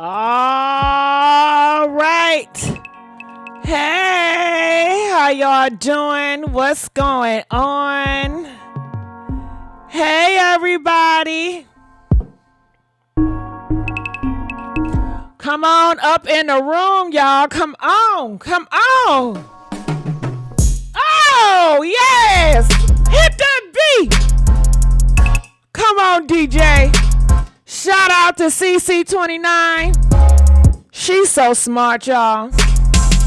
All right. Hey, how y'all doing? What's going on? Hey, everybody. Come on up in the room, y'all. Come on. Come on. Oh, yes. Hit that beat. Come on, DJ. Shout out to CC29. She's so smart, y'all.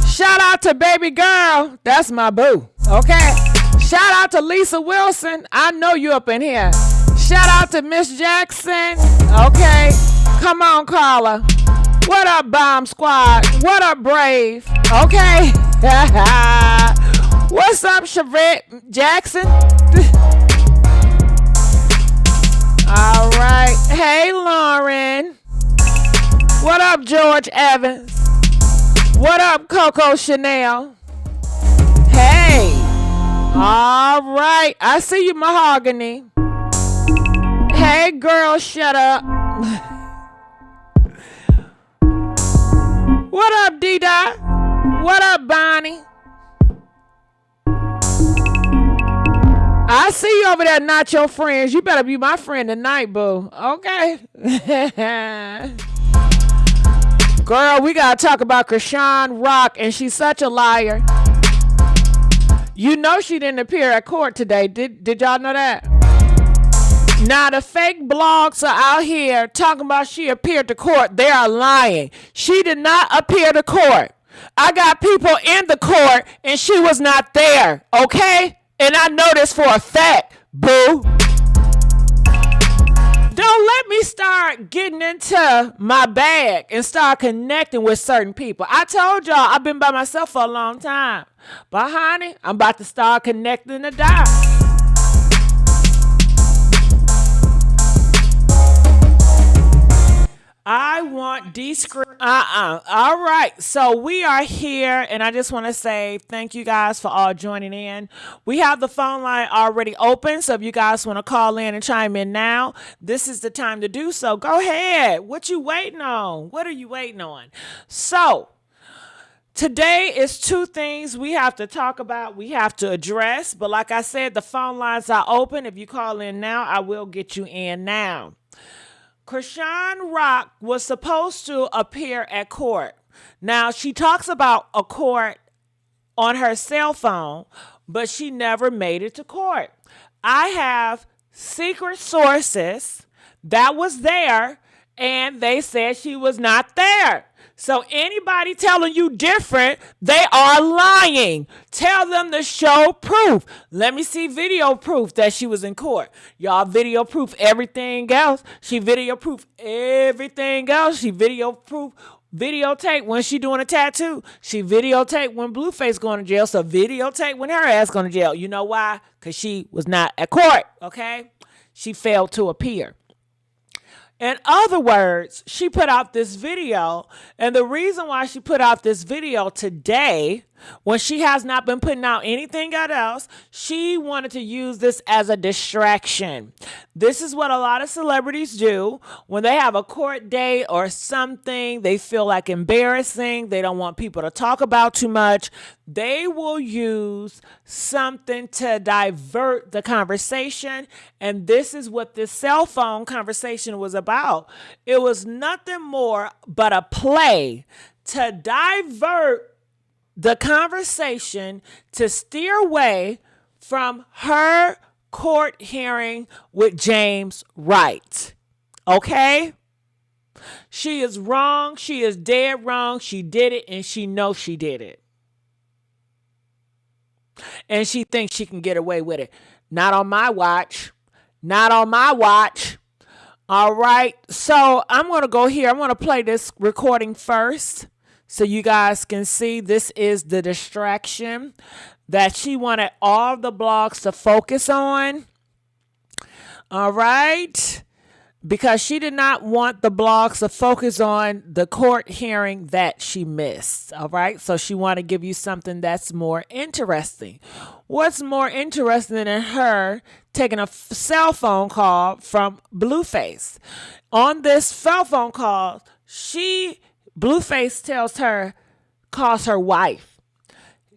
Shout out to baby girl. That's my boo. Okay. Shout out to Lisa Wilson. I know you up in here. Shout out to Miss Jackson. Okay. Come on, Carla. What up, Bomb Squad? What up, Brave? Okay. What's up, Shavette Jackson? All right. Hey, Lauren. What up, George Evans? What up, Coco Chanel? Hey. All right. I see you, Mahogany. Hey, girl, shut up. What up, D-Dot? What up, Bonnie? I see you over there, not your friends. You better be my friend tonight, boo. Okay. Girl, we got to talk about Chrisean Rock, and she's such a liar. You know she didn't appear at court today. Did y'all know that? Now, the fake blogs are out here talking about she appeared to court. They are lying. She did not appear to court. I got people in the court, and she was not there, okay? And I know this for a fact, boo. Don't let me start getting into my bag and start connecting with certain people. I told y'all I've been by myself for a long time. But honey, I'm about to start connecting the dots. I want discreet. All right. So we are here, and I just want to say thank you guys for all joining in. We have the phone line already open, so if you guys want to call in and chime in now, this is the time to do so. Go ahead. What you waiting on? What are you waiting on? So today is two things we have to talk about, we have to address. But like I said, the phone lines are open. If you call in now, I will get you in now. Chrisean Rock was supposed to appear at court. Now, she talks about a court on her cell phone, but she never made it to court. I have secret sources that was there, and they said she was not there. So anybody telling you different, they are lying. Tell them to show proof. Let me see video proof that she was in court. Y'all video proof everything else. She video proof everything else. She video proof videotape when she doing a tattoo. She videotape when Blueface going to jail. So videotape when her ass going to jail. You know why? Because she was not at court. Okay? She failed to appear. In other words, she put out this video, and the reason why she put out this video today, when she has not been putting out anything else, she wanted to use this as a distraction. This is what a lot of celebrities do when they have a court date or something they feel like embarrassing, they don't want people to talk about too much. They will use something to divert the conversation, and this is what this cell phone conversation was about. It was nothing more but a play to divert the conversation to steer away from her court hearing with James Wright. Okay? She is wrong. She is dead wrong. She did it, and she knows she did it. And she thinks she can get away with it. Not on my watch. Not on my watch. All right. So I'm going to go here. I'm going to play this recording first so you guys can see. This is the distraction that she wanted all the blogs to focus on. All right. Because she did not want the blogs to focus on the court hearing that she missed. All right. So she wanted to give you something that's more interesting. What's more interesting than her taking a cell phone call from Blueface? On this cell phone call, Blueface calls her wife.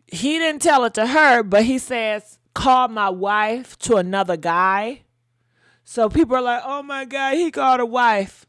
He didn't tell it to her, but he says, call my wife to another guy. So people are like, oh my God, he called a wife.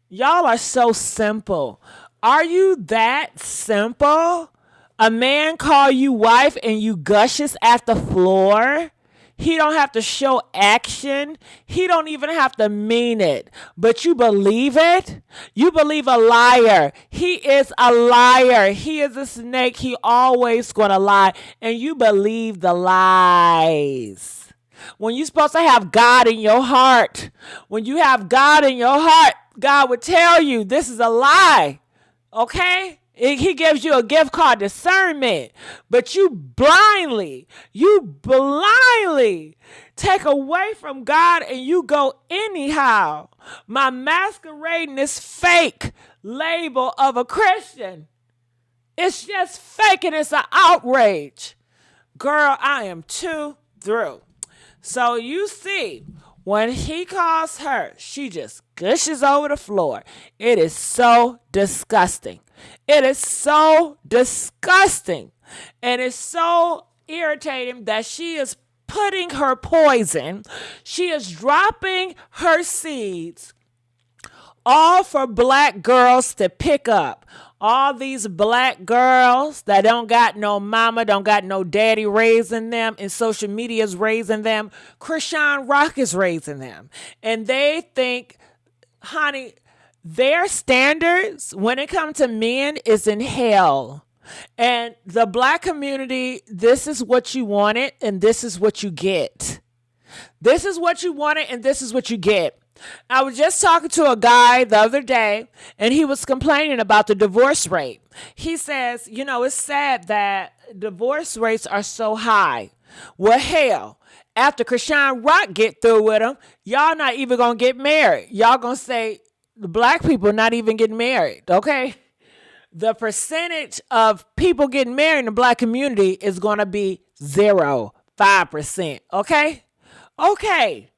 Y'all are so simple. Are you that simple? A man call you wife and you gushes at the floor? He don't have to show action. He don't even have to mean it. But you believe it? You believe a liar. He is a liar. He is a snake. He always gonna lie. And you believe the lies. When you're supposed to have God in your heart. When you have God in your heart, God would tell you this is a lie. Okay? He gives you a gift called discernment, but you blindly take away from God and you go anyhow. My masquerading this fake label of a Christian. It's just fake and it's an outrage. Girl, I am too through. So you see, when he calls her, she just gushes over the floor. It is so disgusting. It is so disgusting. And it's so irritating that she is putting her poison. She is dropping her seeds all for black girls to pick up. All these black girls that don't got no mama, don't got no daddy raising them, and social media is raising them. Chrisean Rock is raising them. And they think, honey, their standards when it comes to men is in hell. And the black community, this is what you wanted, and this is what you get. This is what you wanted, and this is what you get. I was just talking to a guy the other day, and he was complaining about the divorce rate. He says, it's sad that divorce rates are so high. Well, hell, after Chrisean Rock get through with him, y'all not even going to get married. Y'all going to say the black people not even getting married, okay? The percentage of people getting married in the black community is going to be 5%, okay? Okay.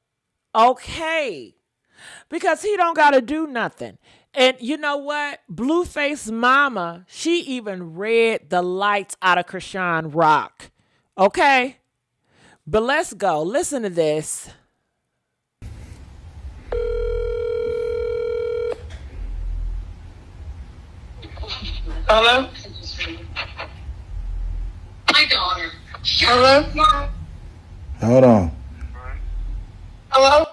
Because he don't got to do nothing. And you know what? Blueface mama, she even read the lights out of Chrisean Rock. Okay? But let's go. Listen to this. Hello? My daughter. Hello? Hold on. Hello?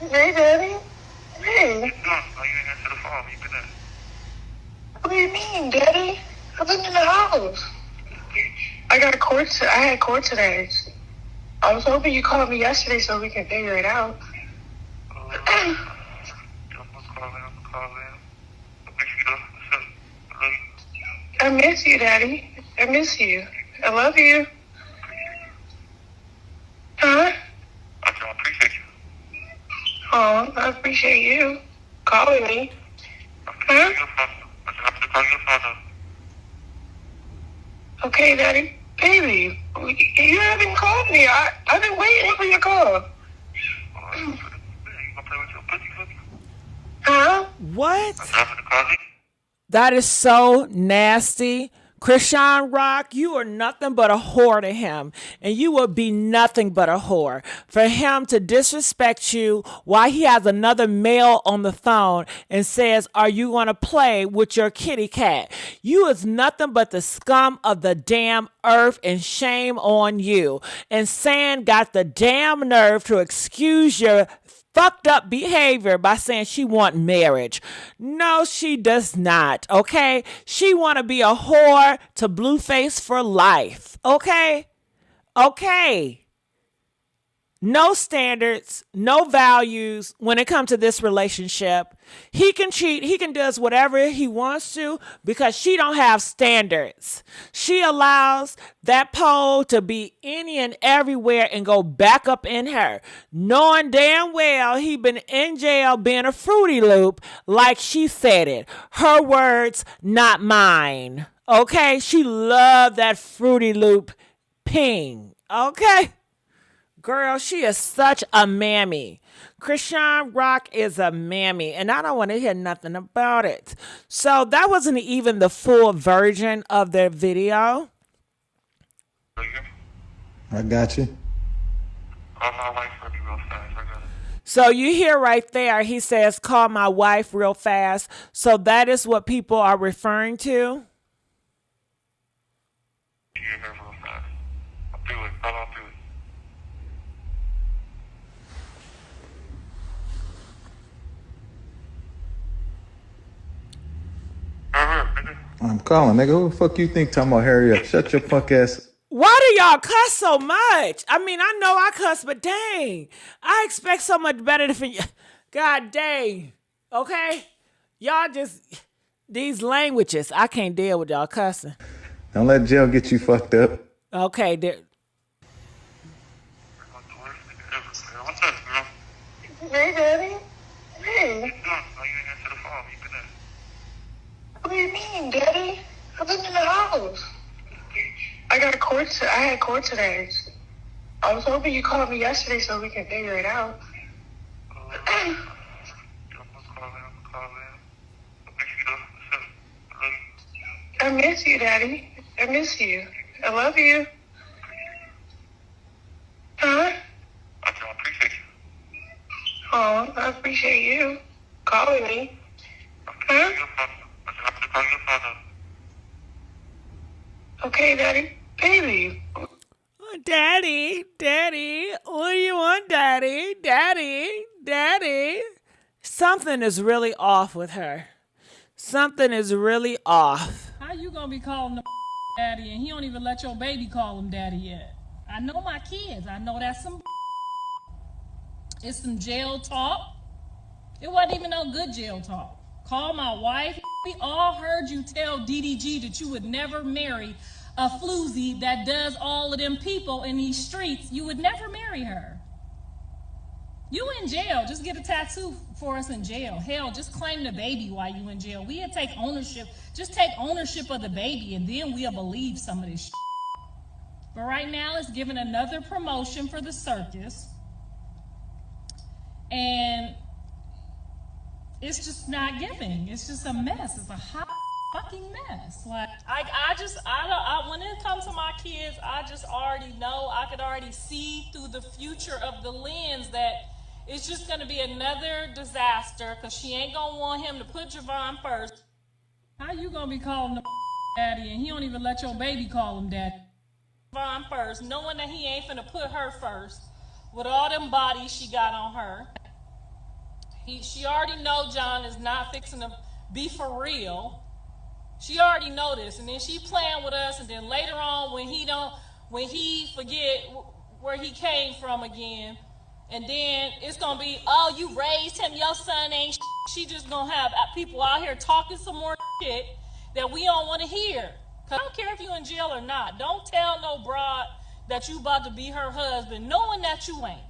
Hey, Daddy. Hey. What do you mean, Daddy? I've been in the house. I had court today. I was hoping you called me yesterday so we can figure it out. I miss you, Daddy. I miss you. I love you. Huh? I appreciate you. Oh, I appreciate you calling me. Huh? Okay, Daddy. Baby, you haven't called me. I've been waiting for your call. Huh? What? That is so nasty. Chrisean Rock, you are nothing but a whore to him, and you will be nothing but a whore. For him to disrespect you while he has another male on the phone and says, are you going to play with your kitty cat? You is nothing but the scum of the damn earth, and shame on you. And San got the damn nerve to excuse your fucked up behavior by saying she want marriage. No, she does not, okay? She want to be a whore to Blueface for life, okay? Okay. No standards, no values when it comes to this relationship. He can cheat, he can do whatever he wants to because she don't have standards. She allows that pole to be any and everywhere and go back up in her, knowing damn well he been in jail being a Fruity Loop like she said it. Her words, not mine. Okay? She loved that Fruity Loop ping. Okay? Girl, she is such a mammy. Chrisean Rock is a mammy, and I don't want to hear nothing about it. So that wasn't even the full version of their video. I got you. Call my wife for me real fast. I got it. So you hear right there, he says, call my wife real fast. So that is what people are referring to. You get her real fast. I'll do it. I'll do it. I'm calling, nigga. Who the fuck you think talking about hurry up? Shut your punk ass. Why do y'all cuss so much? I mean, I know I cuss, but dang, I expect so much better from you. God dang. Okay? Y'all just, these languages, I can't deal with y'all cussing. Don't let jail get you fucked up. Okay, What's up, girl? Hey, Daddy. Hey. How you didn't answer the phone? You been there? What do you mean, Daddy? I've been in the house. I had court today. I was hoping you called me yesterday so we can figure it out. I'm calling. I miss you, Daddy. I miss you. I love you. Huh? I appreciate you. Oh, I appreciate you calling me. Huh? Okay, Daddy. Baby. Oh, Daddy, what do you want, Daddy? Something is really off with her. Something is really off. How you gonna be calling the daddy and he don't even let your baby call him daddy yet? I know my kids. I know that's some. It's some jail talk. It wasn't even no good jail talk. Call my wife. We all heard you tell DDG that you would never marry a floozy that does all of them people in these streets. You would never marry her. You in jail. Just get a tattoo for us in jail. Hell, just claim the baby while you in jail. We'll take ownership. Just take ownership of the baby and then we'll believe some of this shit. But right now it's giving another promotion for the circus. And it's just not giving. It's just a mess. It's a hot fucking mess. Like when it comes to my kids, I just already know. I could already see through the future of the lens that it's just gonna be another disaster because she ain't gonna want him to put Javon first. How you gonna be calling the daddy and he don't even let your baby call him daddy? Javon first, knowing that he ain't finna put her first with all them bodies she got on her. She already know John is not fixing to be for real. She already know this, and then she playing with us, and then later on when he forget where he came from again, and then it's gonna be, oh, you raised him, your son ain't shit. She just gonna have people out here talking some more shit that we don't want to hear. Cause I don't care if you in jail or not. Don't tell no broad that you about to be her husband, knowing that you ain't.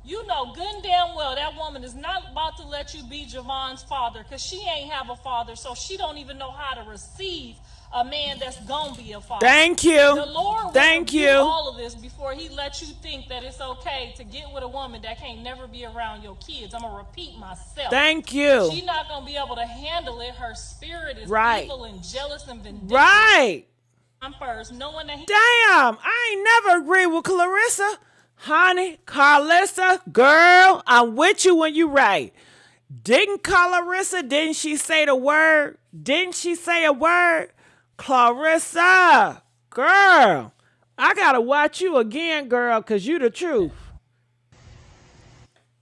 You know good and damn well that woman is not about to let you be Javon's father because she ain't have a father, so she don't even know how to receive a man that's gonna be a father. Thank you. The Lord will do all of this before he lets you think that it's okay to get with a woman that can't never be around your kids. I'm gonna repeat myself. Thank you. She's not gonna be able to handle it. Her spirit is evil and jealous and vindictive. Right. I'm first, knowing that he. Damn, I ain't never agreed with Clarissa. Honey, Clarissa, girl, I'm with you when you right. Didn't she say the word? Didn't she say a word? Clarissa, girl, I gotta watch you again, girl, because you the truth.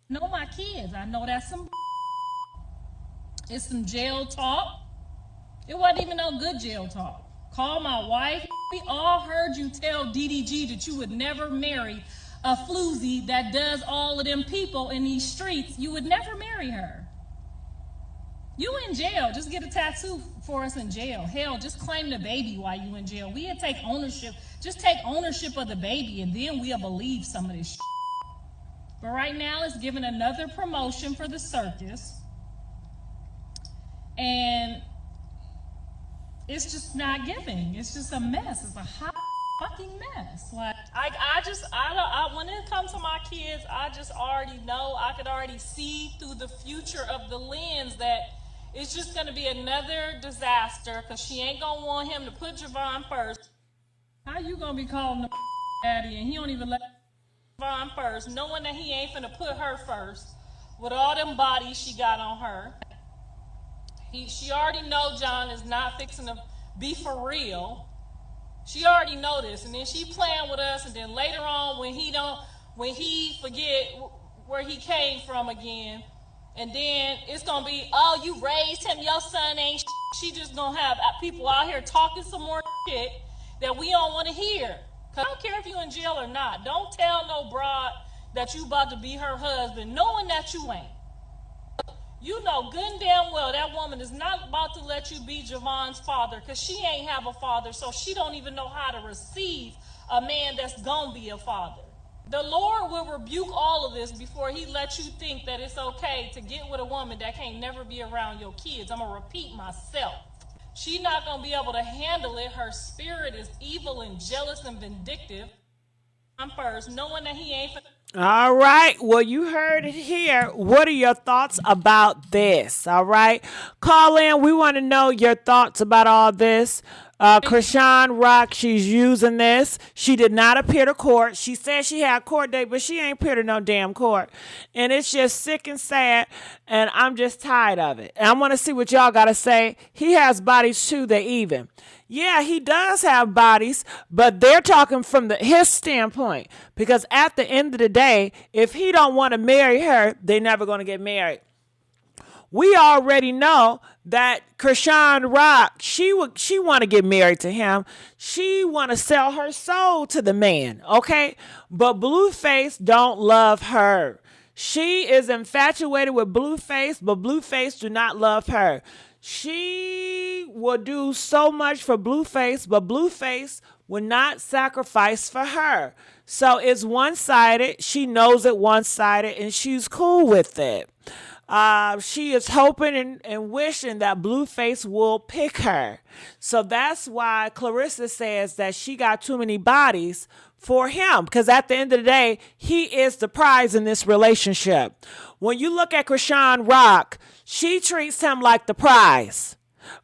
Know my kids. I know that's some. It's some jail talk. It wasn't even no good jail talk. Call my wife. We all heard you tell DDG that you would never marry a floozy that does all of them people in these streets. You would never marry her. You in jail. Just get a tattoo for us in jail. Hell, just claim the baby while you in jail. We'll take ownership. Just take ownership of the baby and then we'll believe some of this shit. But right now it's giving another promotion for the circus. And it's just not giving. It's just a mess. It's a hot fucking mess. Like when it comes to my kids, I just already know. I could already see through the future of the lens that it's just gonna be another disaster because she ain't gonna want him to put Javon first. How you gonna be calling the daddy and he don't even let Javon first, knowing that he ain't finna put her first with all them bodies she got on her. She already know John is not fixing to be for real. She already know this, and then she playing with us, and then later on when he forget where he came from again, and then it's gonna be, oh, you raised him, your son ain't shit. She just gonna have people out here talking some more shit that we don't want to hear. Cause I don't care if you in jail or not. Don't tell no broad that you about to be her husband, knowing that you ain't. You know good and damn well that woman is not about to let you be Javon's father because she ain't have a father, so she don't even know how to receive a man that's gonna be a father. The Lord will rebuke all of this before he lets you think that it's okay to get with a woman that can't never be around your kids. I'm gonna repeat myself. She's not gonna be able to handle it. Her spirit is evil and jealous and vindictive. I'm first, knowing that he ain't All right. Well, you heard it here. What are your thoughts about this? All right. Call in. We want to know your thoughts about all this. Chrisean Rock, she's using this. She did not appear to court. She said she had a court date, but she ain't appeared to no damn court. And it's just sick and sad, and I'm just tired of it. And I want to see what y'all got to say. He has bodies too, they even. Yeah, he does have bodies, but they're talking from his standpoint. Because at the end of the day, if he don't want to marry her, they're never going to get married. We already know that Chrisean Rock, she want to get married to him. She want to sell her soul to the man, okay? But Blueface don't love her. She is infatuated with Blueface, but Blueface do not love her. She will do so much for Blueface, but Blueface will not sacrifice for her. So it's one-sided. She knows it one-sided, and she's cool with it. She is hoping and wishing that Blueface will pick her. So that's why Clarissa says that she got too many bodies for him. Because at the end of the day, he is the prize in this relationship. When you look at Chrisean Rock, she treats him like the prize.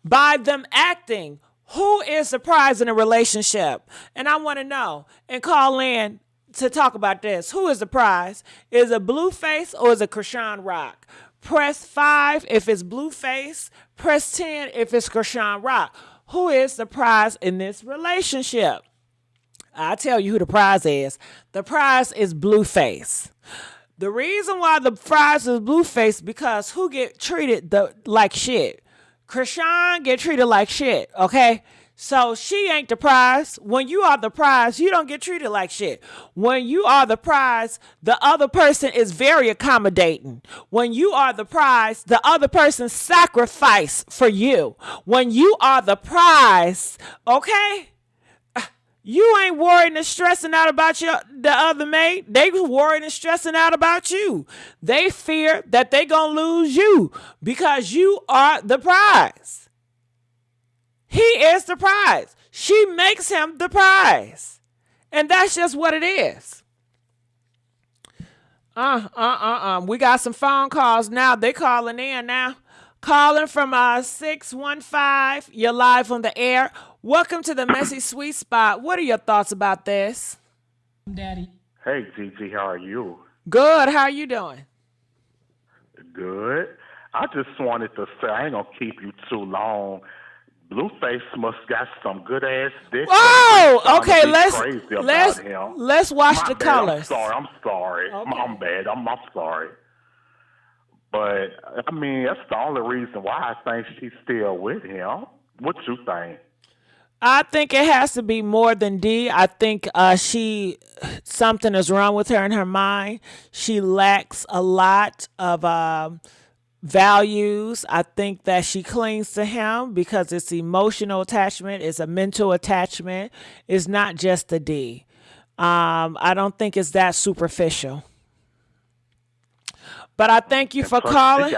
By them acting, who is the prize in a relationship? And I want to know. And call in to talk about this. Who is the prize? Is it Blueface or is it Chrisean Rock? Press 5 if it's Blueface. Press 10 if it's Chrisean Rock. Who is the prize in this relationship? I'll tell you who the prize is. The prize is Blueface. The reason why the prize is Blueface because who get treated like shit? Chrisean get treated like shit, okay? So she ain't the prize. When you are the prize, you don't get treated like shit. When you are the prize, the other person is very accommodating. When you are the prize, the other person sacrifice for you. When you are the prize, okay? You ain't worried and stressing out about the other mate. They worried and stressing out about you. They fear that they gonna lose you because you are the prize. He is the prize. She makes him the prize. And that's just what it is. We got some phone calls now. They calling in now. Calling from 615. You're live on the air. Welcome to the Messy Sweet Spot. What are your thoughts about this? Daddy. Hey, Gigi, how are you? Good. How are you doing? Good. I just wanted to say, I ain't going to keep you too long. Blueface must got some good ass dick. Whoa! Okay, let's watch My the bad. colors. I'm sorry. Okay. I'm bad. I'm sorry. But I mean, that's the only reason why I think she's still with him. What you think? I think it has to be more than D. I think something is wrong with her in her mind. She lacks a lot of values. I think that she clings to him because it's emotional attachment, it's a mental attachment. It's not just a D. I don't think it's that superficial. But I thank you for calling.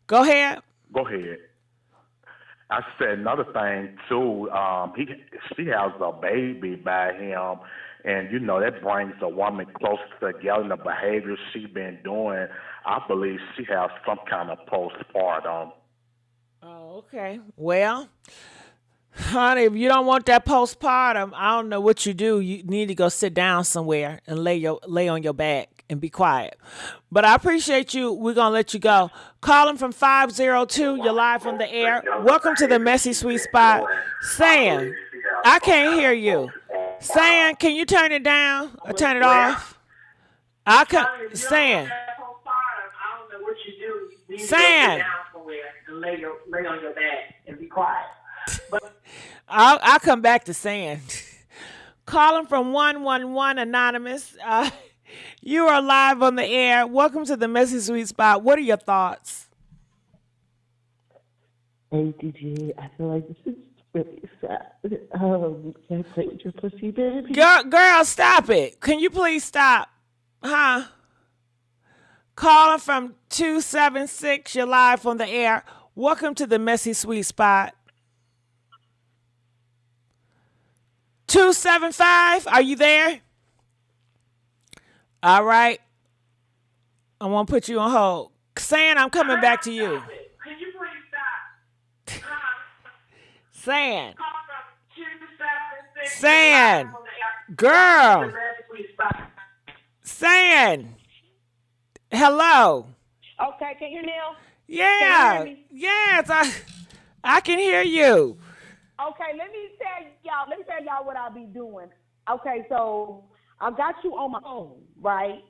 Go ahead. Go ahead. I said another thing too. She has a baby by him, and that brings a woman closer together. The behavior she been doing, I believe she has some kind of postpartum. Oh, okay. Well, honey, if you don't want that postpartum, I don't know what you do. You need to go sit down somewhere and lay on your back and be quiet. But I appreciate you. We're gonna let you go. Calling from 502. You're live on the air. Welcome to the Messy Sweet Spot. Saying, I can't hear you. Saying, can you turn it down or turn it off? I can. Saying. Saying. Lay on your back and be quiet. I'll come back to saying. Calling from 111 Anonymous. You are live on the air. Welcome to the Messy Sweet Spot. What are your thoughts? Hey, DJ, I feel like this is really sad. Can I play with your pussy, baby? Girl, stop it. Can you please stop? Huh? Calling from 276. You're live on the air. Welcome to the Messy Sweet Spot. 275, are you there? All right. I want to put you on hold. Saying, I'm coming back to you. Can you please stop? Saying. Saying. Girl. Saying. Hello. Okay, can you hear me now? Yeah. Can you hear me? Yes, I can hear you. Okay, let me tell y'all what I'll be doing. Okay, so I got you on my phone, right?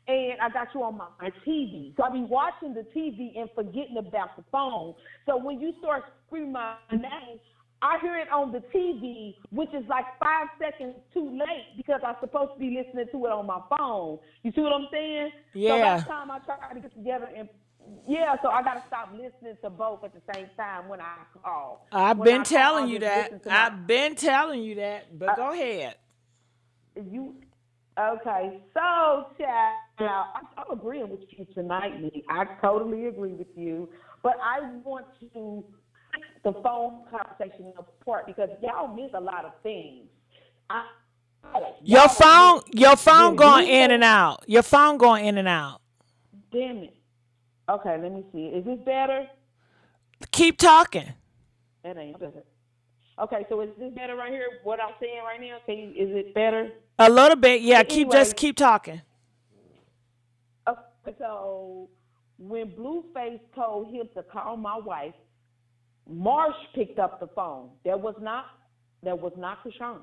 And I got you on my TV. So I'll be watching the TV and forgetting about the phone. So when you start screaming my name, I hear it on the TV, which is like 5 seconds too late because I'm supposed to be listening to it on my phone. You see what I'm saying? Yeah. So by the time I try to get together and so I got to stop listening to both at the same time when I call. I've been telling you that. But go ahead. Okay, so child, I'm agreeing with you tonight, Lee. I totally agree with you, but I want to the phone conversation apart because y'all miss a lot of things. Your phone going in and out. Your phone going in and out. Damn it. Okay, let me see. Is this better? Keep talking. That ain't better. Okay, so is this better right here? What I'm saying right now? Is it better? A little bit, yeah. Anyway, Keep talking. Okay, so when Blueface told him to call my wife, Marsh picked up the phone. That was not Chrisean.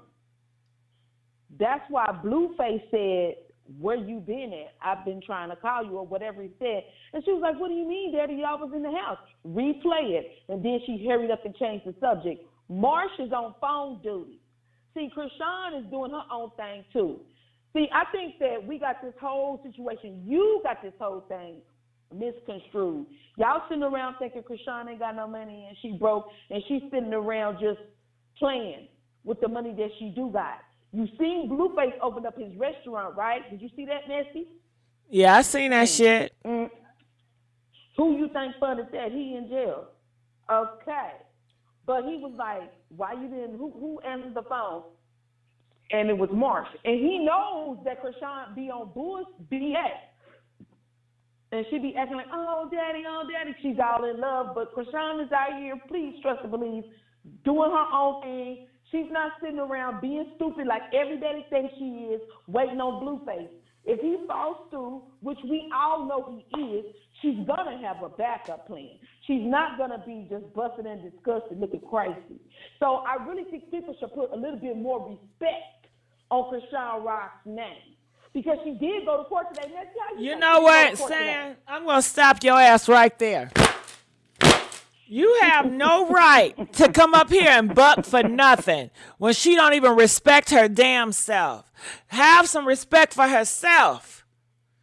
That's why Blueface said, "Where you been at? I've been trying to call you," or whatever he said. And she was like, "What do you mean, Daddy? Y'all was in the house." Replay it. And then she hurried up and changed the subject. Marsh is on phone duty. See, Chrisean is doing her own thing too. See, I think that we got this whole situation. You got this whole thing misconstrued. Y'all sitting around thinking Chrisean ain't got no money and she broke, and she's sitting around just playing with the money that she do got. You seen Blueface open up his restaurant, right? Did you see that, Messy? Yeah, I seen that shit. Who you think funded that? He in jail. Okay. But he was like, why you didn't, who answered the phone? And it was Marsh. And he knows that Chrisean be on BS. And she be acting like, oh, daddy. She's all in love. But Chrisean is out here, please trust and believe, doing her own thing. She's not sitting around being stupid like everybody thinks she is, waiting on Blueface. If he falls through, which we all know he is, she's going to have a backup plan. She's not going to be just busted and disgusted looking crazy. So I really think people should put a little bit more respect on Chrisean Rock's name. Because she did go to court today. You know what, Sam? I'm going to stop your ass right there. You have no right to come up here and buck for nothing when she don't even respect her damn self. Have some respect for herself.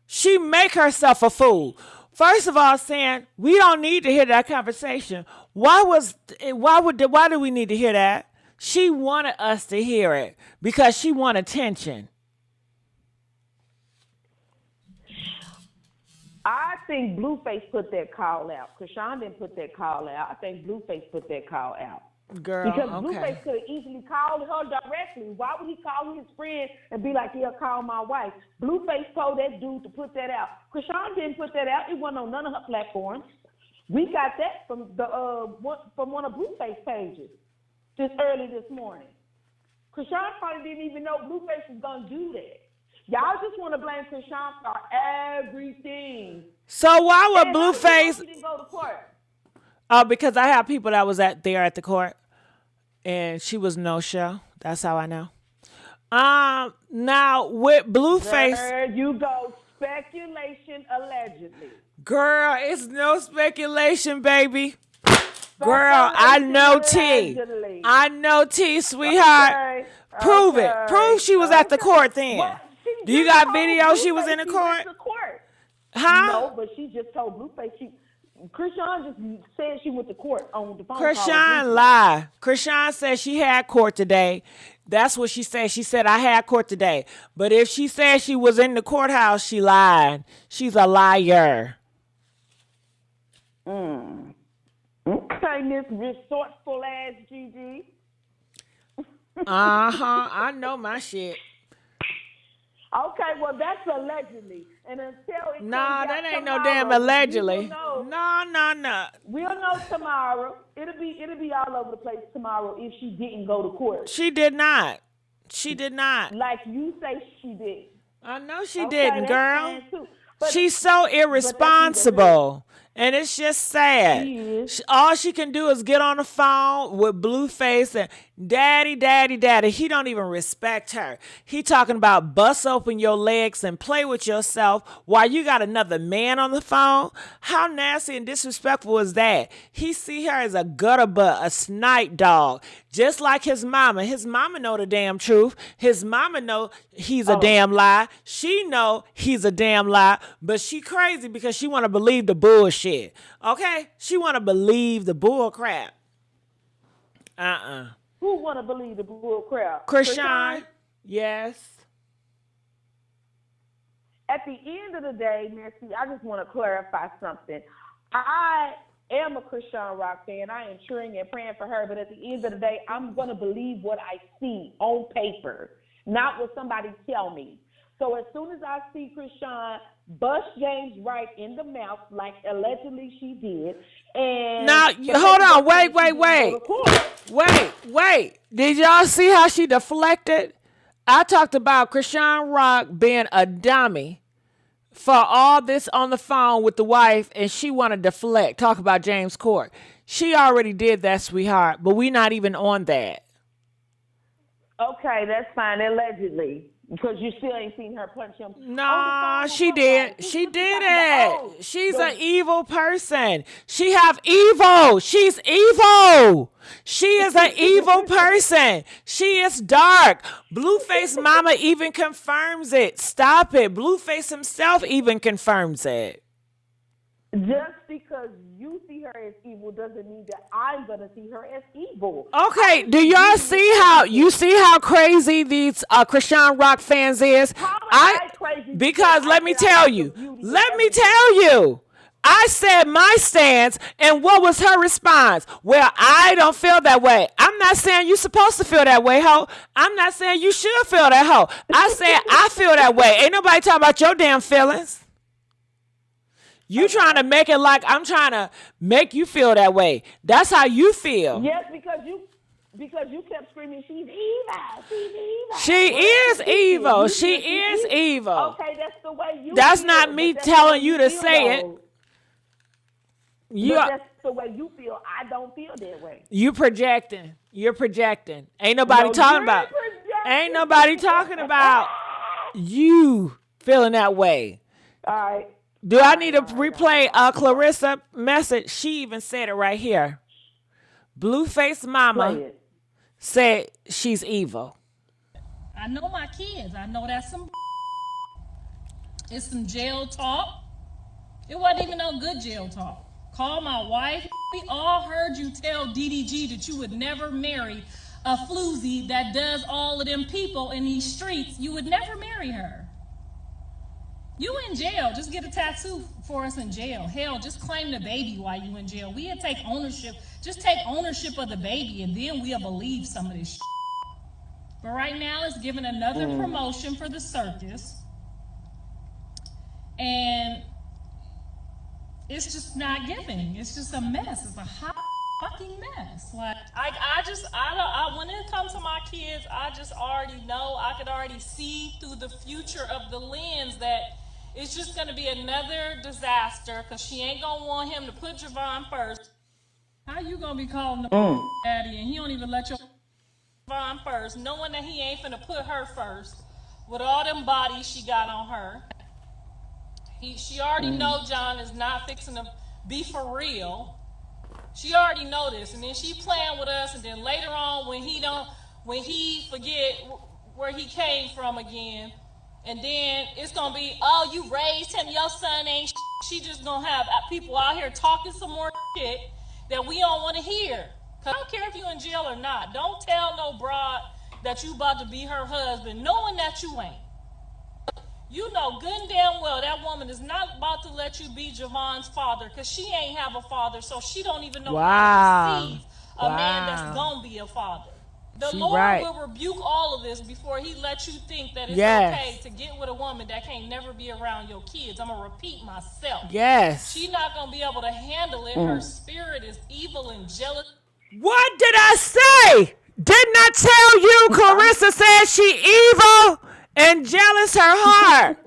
She make herself a fool. First of all, saying we don't need to hear that conversation. Why do we need to hear that? She wanted us to hear it because she want attention. I think Blueface put that call out. Chrisean didn't put that call out. I think Blueface put that call out. Girl, because okay. Blueface could have easily called her directly. Why would he call his friend and be like, "Yeah, call my wife"? Blueface told that dude to put that out. Chrisean didn't put that out. It wasn't on none of her platforms. We got that from one of Blueface pages just early this morning. Chrisean probably didn't even know Blueface was gonna do that. Y'all just want to blame Chrisean for everything. So why would Blueface? She didn't go to court. Oh, because I have people that was there at the court, and she was no show. That's how I know. Now with Blueface, there you go. Speculation allegedly. Girl, it's no speculation, baby. Girl, I know T. I know T, sweetheart. Okay. Prove it. Prove she was at the court then. Well, Do you got video she was in the court? Huh? No, but she just told Blueface Chrisean just said she went to court on the phone. Chrisean lied. Chrisean said she had court today. That's what she said. She said, I had court today. But if she said she was in the courthouse, she lied. She's a liar. Okay, Miss Resourceful ass Gigi. I know my shit. Okay, well that's allegedly, and until it Nah, that ain't tomorrow, no damn allegedly. No. We'll know tomorrow. It'll be all over the place tomorrow if she didn't go to court. She did not. She did not. Like you say she did. I know she didn't, girl. But, she's so irresponsible. And it's just sad. All she can do is get on the phone with Blueface and daddy. He don't even respect her. He talking about bust open your legs and play with yourself while you got another man on the phone. How nasty and disrespectful is that? He see her as a gutter butt, a snipe dog, just like his mama. His mama know the damn truth. His mama know he's a damn lie. She know he's a damn lie, but she crazy because she want to believe the bullshit. Okay? She want to believe the bull crap. Who want to believe the bull crap? Chrisean? Yes. At the end of the day, Messy, I just want to clarify something. I am a Chrisean Rock fan. I am cheering and praying for her, but at the end of the day, I'm going to believe what I see on paper, not what somebody tell me. So as soon as I see Chrisean bust James right in the mouth, like allegedly she did, and now hold on, wait. Did y'all see how she deflected? I talked about Chrisean Rock being a dummy for all this on the phone with the wife, and she want to deflect. Talk about James Court. She already did that, sweetheart, but we not even on that. Okay, that's fine. Allegedly. Because you still ain't seen her punch him. No, she did. She did it. She's an evil person. She have evil. She's evil. She is an evil person. She is dark. Blueface mama even confirms it. Stop it. Blueface himself even confirms it. Just because you see her as evil doesn't mean that I'm going to see her as evil. Okay, do y'all see how crazy these Chrisean Rock fans is? Because let me tell you. I said my stance, and what was her response? Well, I don't feel that way. I'm not saying you're supposed to feel that way, ho. I'm not saying you should feel that, ho. I said I feel that way. Ain't nobody talking about your damn feelings. You trying to make it like I'm trying to make you feel that way. That's how you feel. Yes, because you kept screaming, she's evil. She's evil. She is evil. She is evil. Okay, that's the way you That's feel. not me telling you to say it. That's the way you feel. I don't feel that way. You projecting. You're projecting. Ain't nobody talking about. Ain't nobody talking about you feeling that way. All right. Do I need to replay Clarissa message? She even said it right here. Blueface mama said she's evil. I know my kids. I know that's it's some jail talk. It wasn't even no good jail talk. Call my wife. We all heard you tell DDG that you would never marry a floozy that does all of them people in these streets. You would never marry her. You in jail. Just get a tattoo for us in jail. Hell, just claim the baby while you in jail. We'll take ownership. Just take ownership of the baby, and then we'll believe some of this shit. But right now, it's giving another promotion for the circus. And it's just not giving. It's just a mess. It's a hot fucking mess. Like, when it comes to my kids, I just already know. I could already see through the future of the lens that it's just going to be another disaster because she ain't going to want him to put Javon first. How you going to be calling the daddy and he don't even let your Javon first, knowing that he ain't finna put her first with all them bodies she got on her. She already know John is not fixing to be for real. She already know this, and then she playing with us, and then later on when he forget where he came from again, and then it's gonna be, oh, you raised him, your son ain't. She just gonna have people out here talking some more shit that we don't want to hear. Cause I don't care if you in jail or not. Don't tell no broad that you about to be her husband, knowing that you ain't. You know good and damn well that woman is not about to let you be Javon's father because she ain't have a father, so she don't even know how to receive a man that's gonna be a father. The Lord will rebuke all of this before he lets you think that it's okay to get with a woman that can't never be around your kids. I'm gonna repeat myself. Yes. She's not gonna be able to handle it. Her spirit is evil and jealous. What did I say? Didn't I tell you Clarissa said she evil and jealous her heart?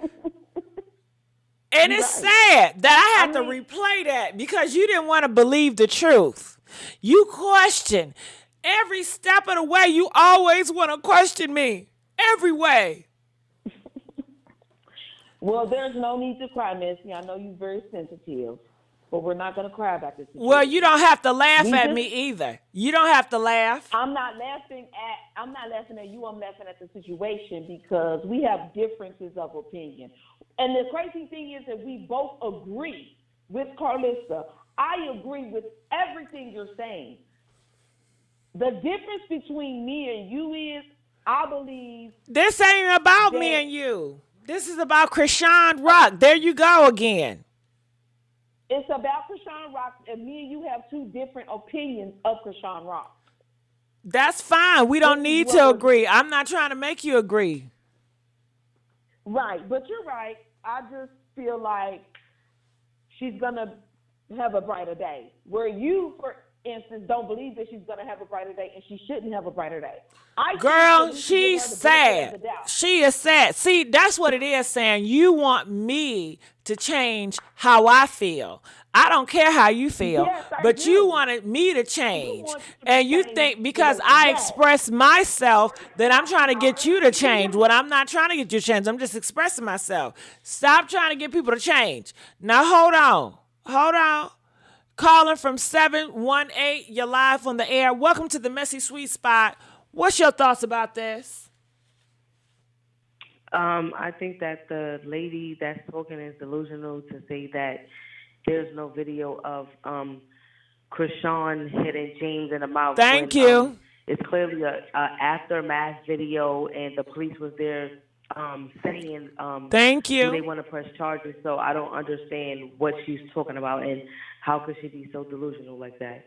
And it's sad that I had to replay that because you didn't want to believe the truth. You question every step of the way. You always want to question me every way. Well, there's no need to cry, Missy. I know you're very sensitive, but we're not going to cry about this. Well, you don't have to laugh at me either. You don't have to laugh. I'm not laughing at you. I'm laughing at the situation because we have differences of opinion. And the crazy thing is that we both agree with Clarissa. I agree with everything you're saying. The difference between me and you is I believe this ain't about me and you. This is about Chrisean Rock. There you go again. It's about Chrisean Rock, and me and you have two different opinions of Chrisean Rock. That's fine. We don't need to agree. I'm not trying to make you agree. Right, but you're right. I just feel like she's going to have a brighter day. Where you, for instance, don't believe that she's going to have a brighter day, and she shouldn't have a brighter day. Girl, she's sad. She is sad. See, that's what it is, saying you want me to change how I feel. I don't care how you feel, but you wanted me to change. And you think because I express myself that I'm trying to get you to change. When I'm not trying to get you to change, I'm just expressing myself. Stop trying to get people to change. Now, hold on. Calling from 718, you're live on the air. Welcome to the Messy Sweet Spot. What's your thoughts about this? I think that the lady that's spoken is delusional to say that there's no video of Chrisean hitting James in the mouth. Thank you. It's clearly a aftermath video, and the police was there saying thank you. They want to press charges. So I don't understand what she's talking about, and how could she be so delusional like that?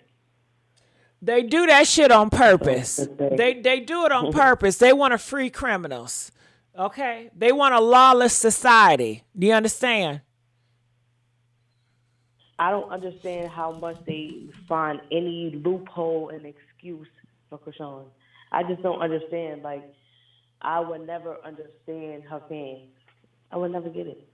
They do that shit on purpose. They do it on purpose. They want to free criminals. Okay? They want a lawless society. Do you understand? I don't understand how much they find any loophole and excuse for Chrisean. I just don't understand. Like, I would never understand her fans. I would never get it.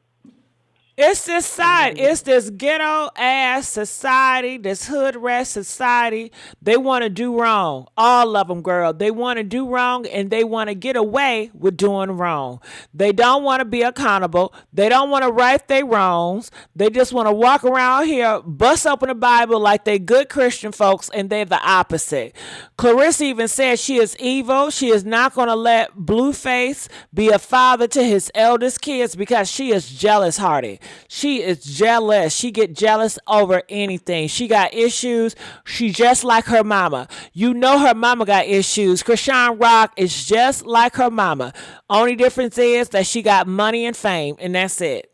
It's this side. It's this ghetto-ass society, this hood-rat society. They want to do wrong. All of them, girl. They want to do wrong, and they want to get away with doing wrong. They don't want to be accountable. They don't want to right their wrongs. They just want to walk around here, bust open the Bible like they good Christian folks, and they're the opposite. Clarissa even said she is evil. She is not going to let Blueface be a father to his eldest kids because she is jealous-hearted. She is jealous. She get jealous over anything. She got issues. She just like her mama. You know her mama got issues. Chrisean Rock is just like her mama. Only difference is that she got money and fame, and that's it.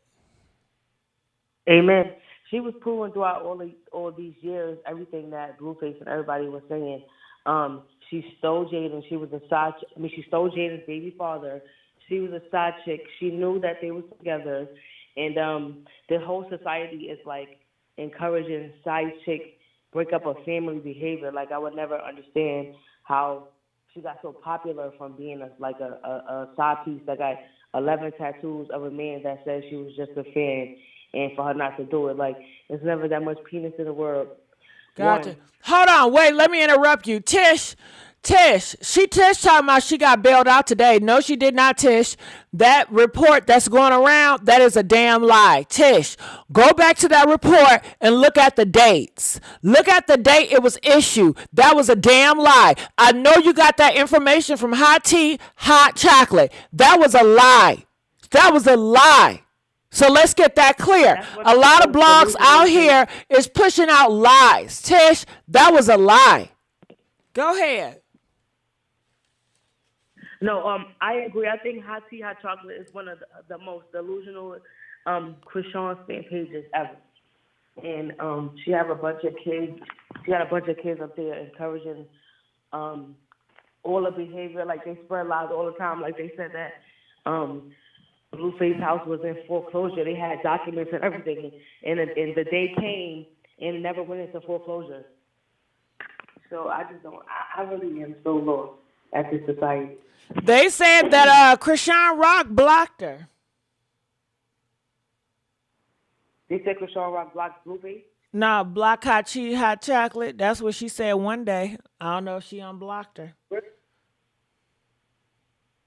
Amen. She was proven throughout all these years everything that Blueface and everybody was saying. She stole Jaden. She was a side. She stole Jaden's baby father. She was a side chick. She knew that they was together, and the whole society is like encouraging side chick break up a family behavior. Like I would never understand how she got so popular from being a side piece that got 11 tattoos of a man that said she was just a fan, and for her not to do it. Like, there's never that much penis in the world. Gotcha. Hold on, wait, let me interrupt you. Tish, Tish talking about she got bailed out today. No, she did not, Tish. That report that's going around, that is a damn lie. Tish, go back to that report and look at the dates. Look at the date it was issued. That was a damn lie. I know you got that information from Hot Tea, Hot Chocolate. That was a lie. That was a lie. So let's get that clear. A lot of blogs out here is pushing out lies. Tish, that was a lie. Go ahead. No, I agree. I think Hot Tea, Hot Chocolate is one of the most delusional Chrisean fan pages ever. And she have a bunch of kids. She had a bunch of kids up there encouraging all the behavior. Like, they spread lies all the time. Like, they said that Blueface house was in foreclosure. They had documents and everything. And the day came and it never went into foreclosure. So I just don't, I really am so lost at this society. They said that Chrisean Rock blocked her. They said Chrisean Rock blocked Blueface? No, block Hot Tea, Hot Chocolate. That's what she said one day. I don't know if she unblocked her.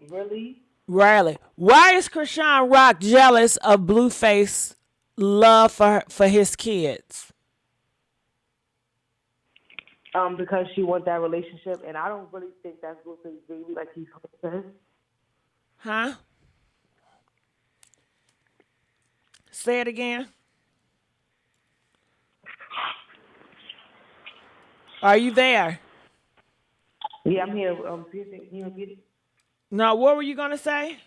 Really? Riley, why is Chrisean Rock jealous of Blueface love for his kids? Because she wants that relationship, and I don't really think that's Blueface's baby, like he says. Huh? Say it again. Are you there? Yeah, I'm here. Can you repeat it? No, what were you gonna say?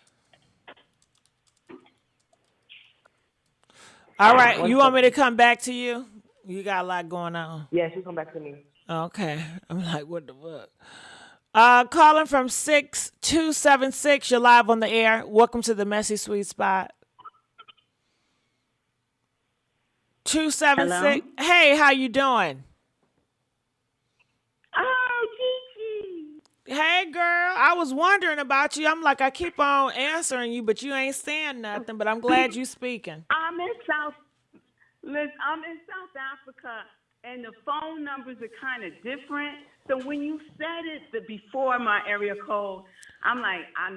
All right, you want me to come back to you? You got a lot going on. Yeah, she'll come back to me. Okay. I'm like, what the fuck? Calling from 6276. You're live on the air. Welcome to the Messy Sweet Spot. 276. Hello? Hey, how you doing? Oh, Gigi. Hey, girl. I was wondering about you. I'm like, I keep on answering you, but you ain't saying nothing. But I'm glad you speaking. I'm in South Africa, and the phone numbers are kind of different. So when you said it before my area code, I'm like, I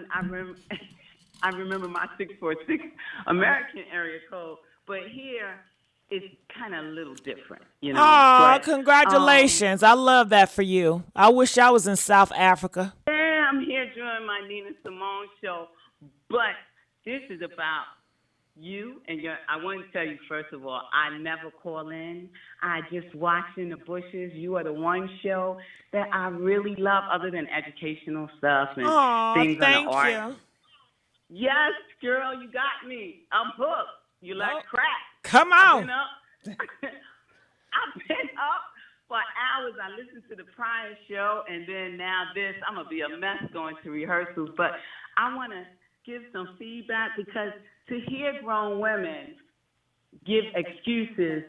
remember my 646 American area code, but here it's kind of a little different, you know. Oh, congratulations. I love that for you. I wish I was in South Africa. Yeah, I'm here during my Nina Simone show, but this is about you and I want to tell you, first of all, I never call in. I just watch in the bushes. You are the one show that I really love, other than educational stuff and things on the art. Thank you. Yes, girl, you got me. I'm hooked. You like crack. Come on. I've been up for hours. I listened to the prior show, and then now this. I'm going to be a mess going to rehearsals, but I want to give some feedback, because to hear grown women give excuses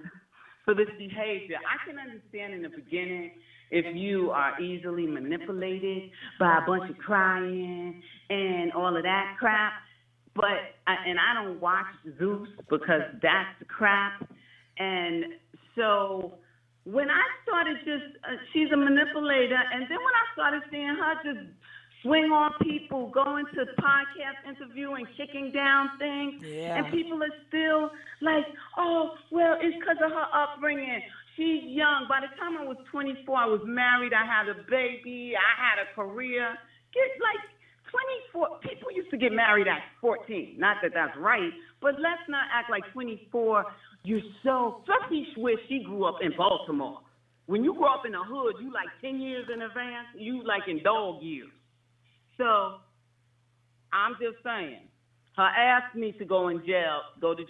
for this behavior, I can understand in the beginning if you are easily manipulated by a bunch of crying and all of that crap. But I don't watch Zeus because that's the crap. And so when I started she's a manipulator. And then when I started seeing her just swing on people, going to podcast interview and kicking down things. Yeah. And people are still like, oh, well, it's because of her upbringing. She's young. By the time I was 24, I was married. I had a baby. I had a career. 24, people used to get married at 14. Not that that's right, but let's not act like 24, you're so, especially where she grew up in Baltimore. When you grow up in the hood, you like 10 years in advance, you like in dog years. So I'm just saying, her ass needs to go to jail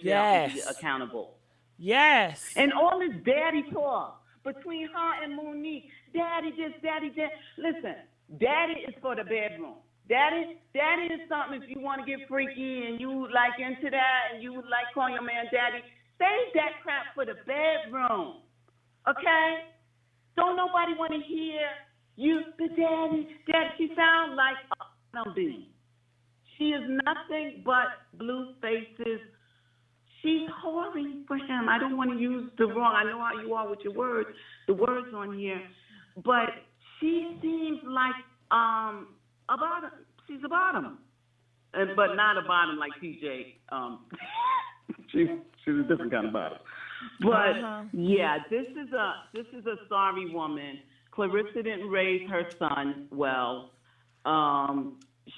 Yes. and be accountable. Yes. And all this daddy talk between her and Monique. Daddy this, daddy that. Listen, daddy is for the bedroom. Daddy is something if you want to get freaky and you like into that and you like calling your man daddy. Save that crap for the bedroom. Okay? Don't nobody want to hear you, the daddy. She sounds like a bee. She is nothing but Blueface's. She's whoring for him. I don't want to use the wrong. I know how you are with your words, the words on here, but she seems like a bottom. She's a bottom, but not a bottom like TJ. She's a different kind of bottom. But yeah, this is a sorry woman. Clarissa didn't raise her son well.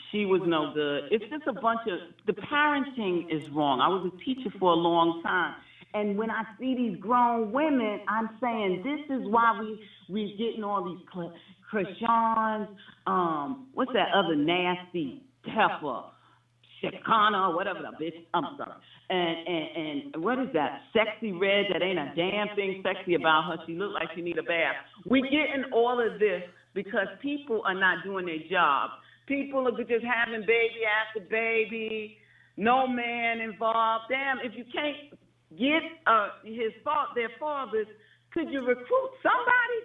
She was no good. It's just a bunch of, the parenting is wrong. I was a teacher for a long time. And when I see these grown women, I'm saying this is why we're getting all these Chriseans, what's that other nasty heifer, Chicana, whatever the bitch, I'm sorry. And what is that? Sexy Red, that ain't a damn thing sexy about her. She look like she need a bath. We're getting all of this because people are not doing their job. People are just having baby after baby, no man involved. Damn, if you can't get their fathers, could you recruit somebody?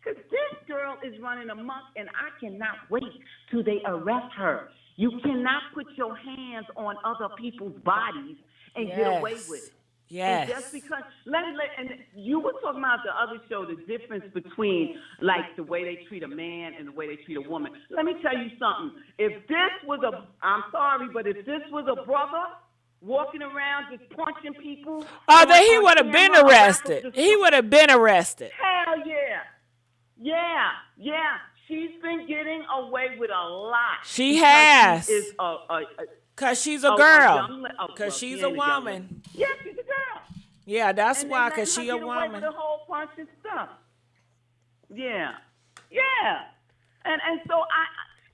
Because this girl is running amok, and I cannot wait till they arrest her. You cannot put your hands on other people's bodies and get away with it. Yes. And just because, and you were talking about the other show, the difference between like the way they treat a man and the way they treat a woman. Let me tell you something. If this was I'm sorry, but if this was a brother walking around just punching people, then he would have been arrested. He would have been arrested. Hell yeah. Yeah. She's been getting away with a lot. She has. She is because she's a girl. Because she's a woman. Yeah, she's a girl. Yeah, that's why, because she's a woman. With a whole bunch of stuff. Yeah. And so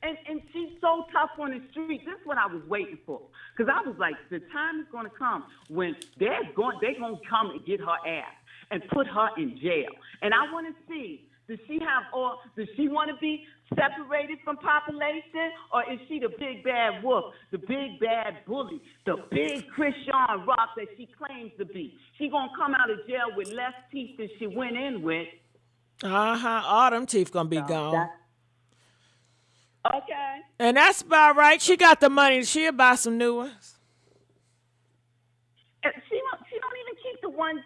and she's so tough on the street. This is what I was waiting for. Because I was like, the time is going to come when they're going to come and get her ass and put her in jail. And I want to see, does she want to be separated from population, or is she the big bad wolf, the big bad bully, the big Chrisean Rock that she claims to be? She gonna come out of jail with less teeth than she went in with. All them teeth gonna be gone. Okay. And that's about right. She got the money. She'll buy some new ones. She don't even keep the ones.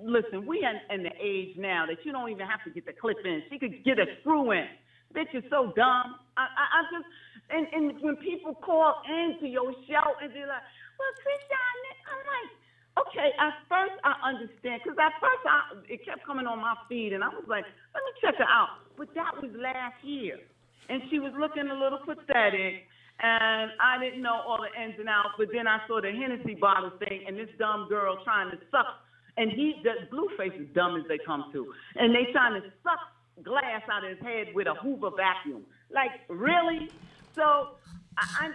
Listen, we are in the age now that you don't even have to get the clip in. She could get a screw in. Bitch is so dumb. I just, and when people call into your show and they're like, well, Chrisean, I'm like, okay, at first I understand. Because at first it kept coming on my feed and I was like, let me check her out. But that was last year. And she was looking a little pathetic. And I didn't know all the ins and outs. But then I saw the Hennessy bottle thing and this dumb girl trying to suck. And the Blueface is dumb as they come to. And they trying to suck glass out of his head with a Hoover vacuum. Like, really? So,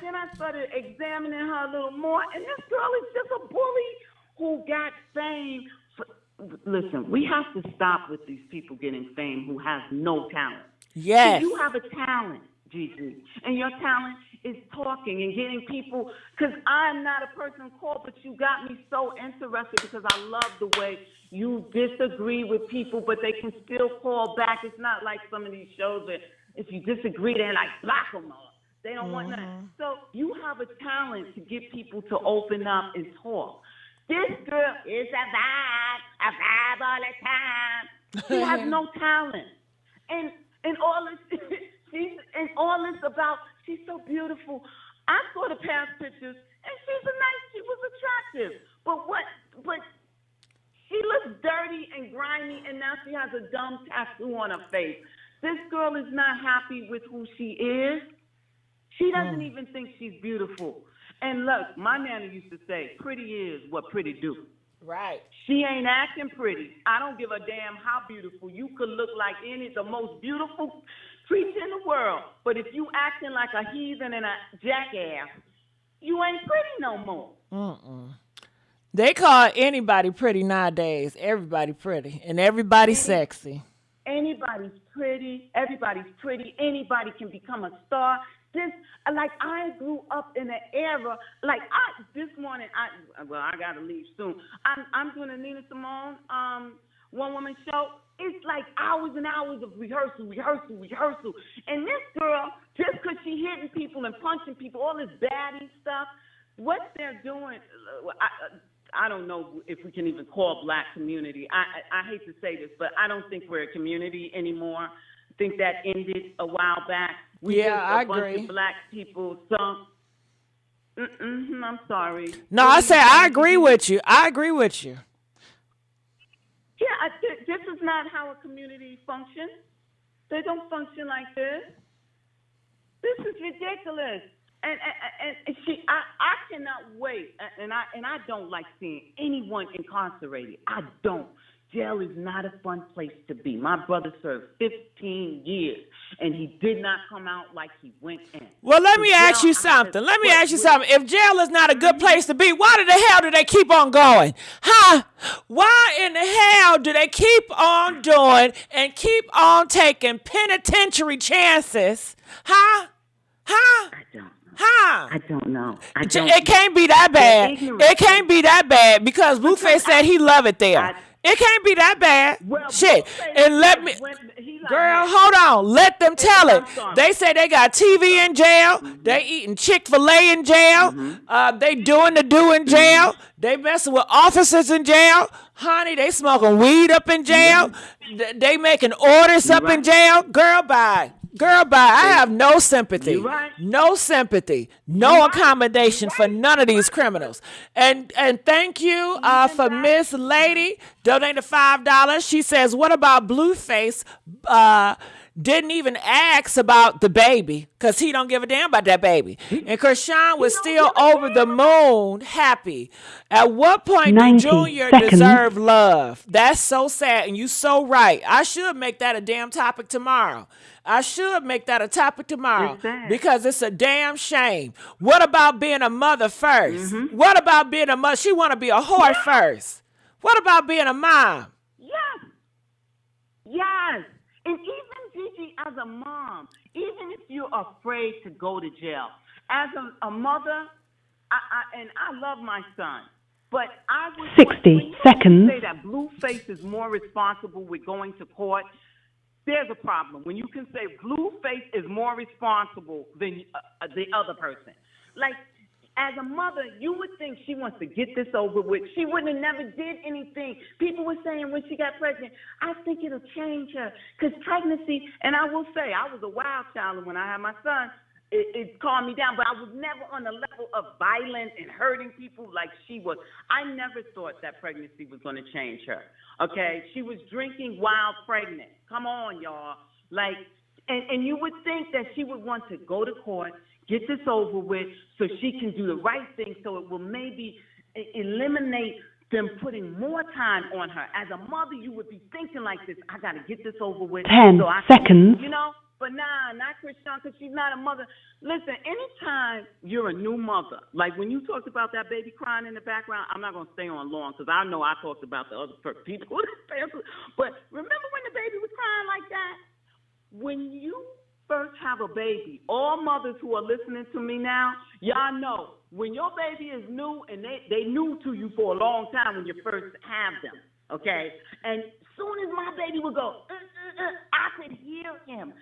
then I started examining her a little more. And this girl is just a bully who got fame. Listen, we have to stop with these people getting fame who has no talent. Yes. So you have a talent, Gigi. And your talent is talking and getting people, because I'm not a person called, but you got me so interested because I love the way you disagree with people, but they can still call back. It's not like some of these shows that if you disagree, they're like, block them up. They don't want nothing. So you have a talent to get people to open up and talk. This girl is a vibe all the time. She has no talent. And all this, all this about, she's so beautiful. I saw the past pictures, and she was attractive. But she looks dirty and grimy, and now she has a dumb tattoo on her face. This girl is not happy with who she is. She doesn't even think she's beautiful. And look, my nana used to say, pretty is what pretty do. Right. She ain't acting pretty. I don't give a damn how beautiful. You could look like the most beautiful creature in the world. But if you acting like a heathen and a jackass, you ain't pretty no more. They call anybody pretty nowadays. Everybody pretty and everybody sexy. Anybody's pretty. Everybody's pretty. Anybody can become a star. This, like, I grew up in an era, like, this morning, I gotta leave soon. I'm doing a Nina Simone, one-woman show. It's like hours and hours of rehearsal. And this girl, just because she hitting people and punching people, all this baddie stuff, what they're doing, I don't know if we can even call black community. I hate to say this, but I don't think we're a community anymore. I think that ended a while back. I bunch agree. Of black people, I'm sorry. No, I say I agree with you. Yeah, this is not how a community functions. They don't function like this. This is ridiculous. And I cannot wait. And I don't like seeing anyone incarcerated. I don't. Jail is not a fun place to be. My brother served 15 years, and he did not come out like he went in. Well, let me ask you something. If jail is not a good place to be, why the hell do they keep on going? Huh? Why in the hell do they keep on doing and keep on taking penitentiary chances? Huh? I don't know. It can't be that bad. It can't be that bad because Blueface said he love it there. It can't be that bad. Shit. And girl, hold on. Let them tell it. They say they got TV in jail. They eating Chick-fil-A in jail. They doing the do in jail. They messing with officers in jail. Honey, they smoking weed up in jail. They making orders up in jail. Girl, bye. I have no sympathy. No sympathy. No accommodation for none of these criminals. And thank you for Miss Lady donating $5. She says, what about Blueface? Didn't even ask about the baby because he don't give a damn about that baby. And Chrisean was still over the moon happy. At what point do Junior deserve love? That's so sad, and you so right. I should make that a damn topic tomorrow. Because it's a damn shame. What about being a mother first? What about being a mother? She want to be a whore first. What about being a mom? Yes. And even Gigi, as a mom, even if you're afraid to go to jail, as a mother, I love my son, but I would 60 seconds. Say that Blueface is more responsible with going to court. There's a problem when you can say Blueface is more responsible than the other person. Like, as a mother, you would think she wants to get this over with. She wouldn't have never did anything. People were saying when she got pregnant, I think it'll change her. Because pregnancy, and I will say, I was a wild child, and when I had my son, it calmed me down. But I was never on the level of violence and hurting people like she was. I never thought that pregnancy was going to change her. Okay? She was drinking while pregnant. Come on, y'all. Like, and you would think that she would want to go to court, get this over with so she can do the right thing so it will maybe eliminate them putting more time on her. As a mother, you would be thinking like this, I got to get this over with. 10 seconds. You know? But nah, not Chrisean, because she's not a mother. Listen, anytime you're a new mother, like when you talked about that baby crying in the background, I'm not going to stay on long because I know I talked about the other people. But remember when the baby was crying like that? When you first have a baby, all mothers who are listening to me now, y'all know when your baby is new and they new to you for a long time when you first have them, okay? And soon as my baby would go, I could hear him.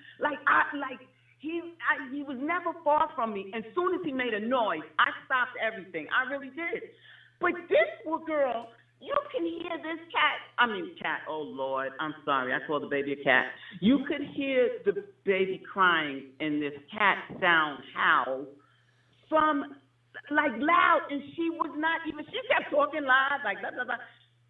He was never far from me. And soon as he made a noise, I stopped everything. I really did. But this little girl, you can hear this cat, oh Lord, I'm sorry, I called the baby a cat. You could hear the baby crying and this cat sound howl from, like, loud, and she kept talking loud, like, blah, blah, blah.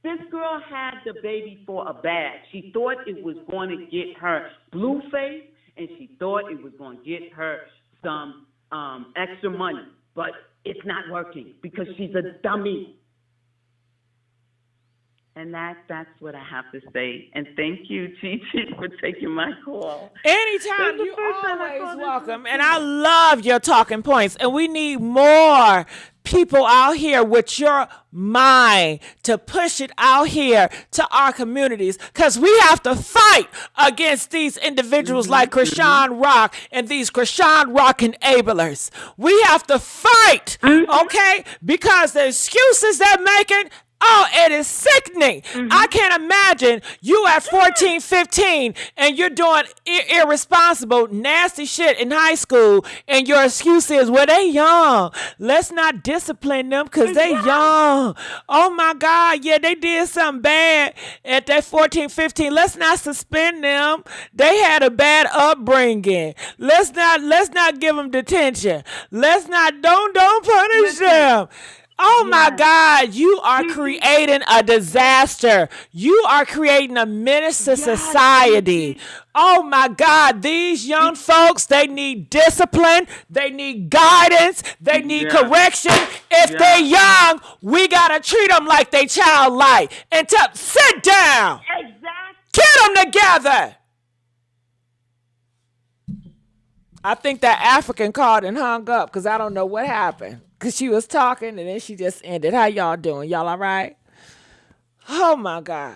This girl had the baby for a bag. She thought it was going to get her Blueface, and she thought it was going to get her some extra money, but it's not working because she's a dummy. And that's what I have to say. And thank you, Gigi, for taking my call. Anytime, you always welcome. And I love your talking points. And we need more people out here with your mind to push it out here to our communities, because we have to fight against these individuals like Chrisean Rock and these Chrisean Rock enablers. We have to fight, okay? Because the excuses they're making, oh, it is sickening. I can't imagine you at 14, 15, and you're doing irresponsible, nasty shit in high school, and your excuse is, well, they young. Let's not discipline them because they young. Oh, my God. Yeah, they did something bad at that 14, 15. Let's not suspend them. They had a bad upbringing. Let's not give them detention. Don't punish them. Oh, my God, you are creating a disaster. You are creating a menace to society. Oh, my God, these young folks, they need discipline. They need guidance. They need correction. If they're young, we got to treat them like they childlike. And sit down. Exactly. Get them together. I think that African called and hung up because I don't know what happened. Because she was talking and then she just ended. How y'all doing? Y'all all right? Oh, my God.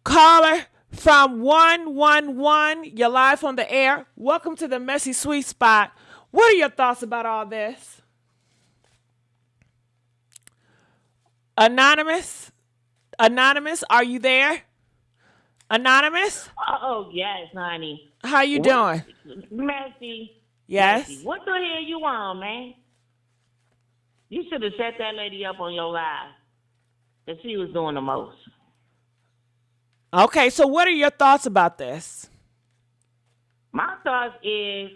Caller from 111. You're live on the air. Welcome to the Messy Sweet Spot. What are your thoughts about all this? Anonymous? Anonymous, are you there? Anonymous? Oh, yes, honey. How you doing? Messy. Yes? Messy. What the hell you on, man? You should have set that lady up on your live. Because she was doing the most. Okay, so what are your thoughts about this? My thoughts is,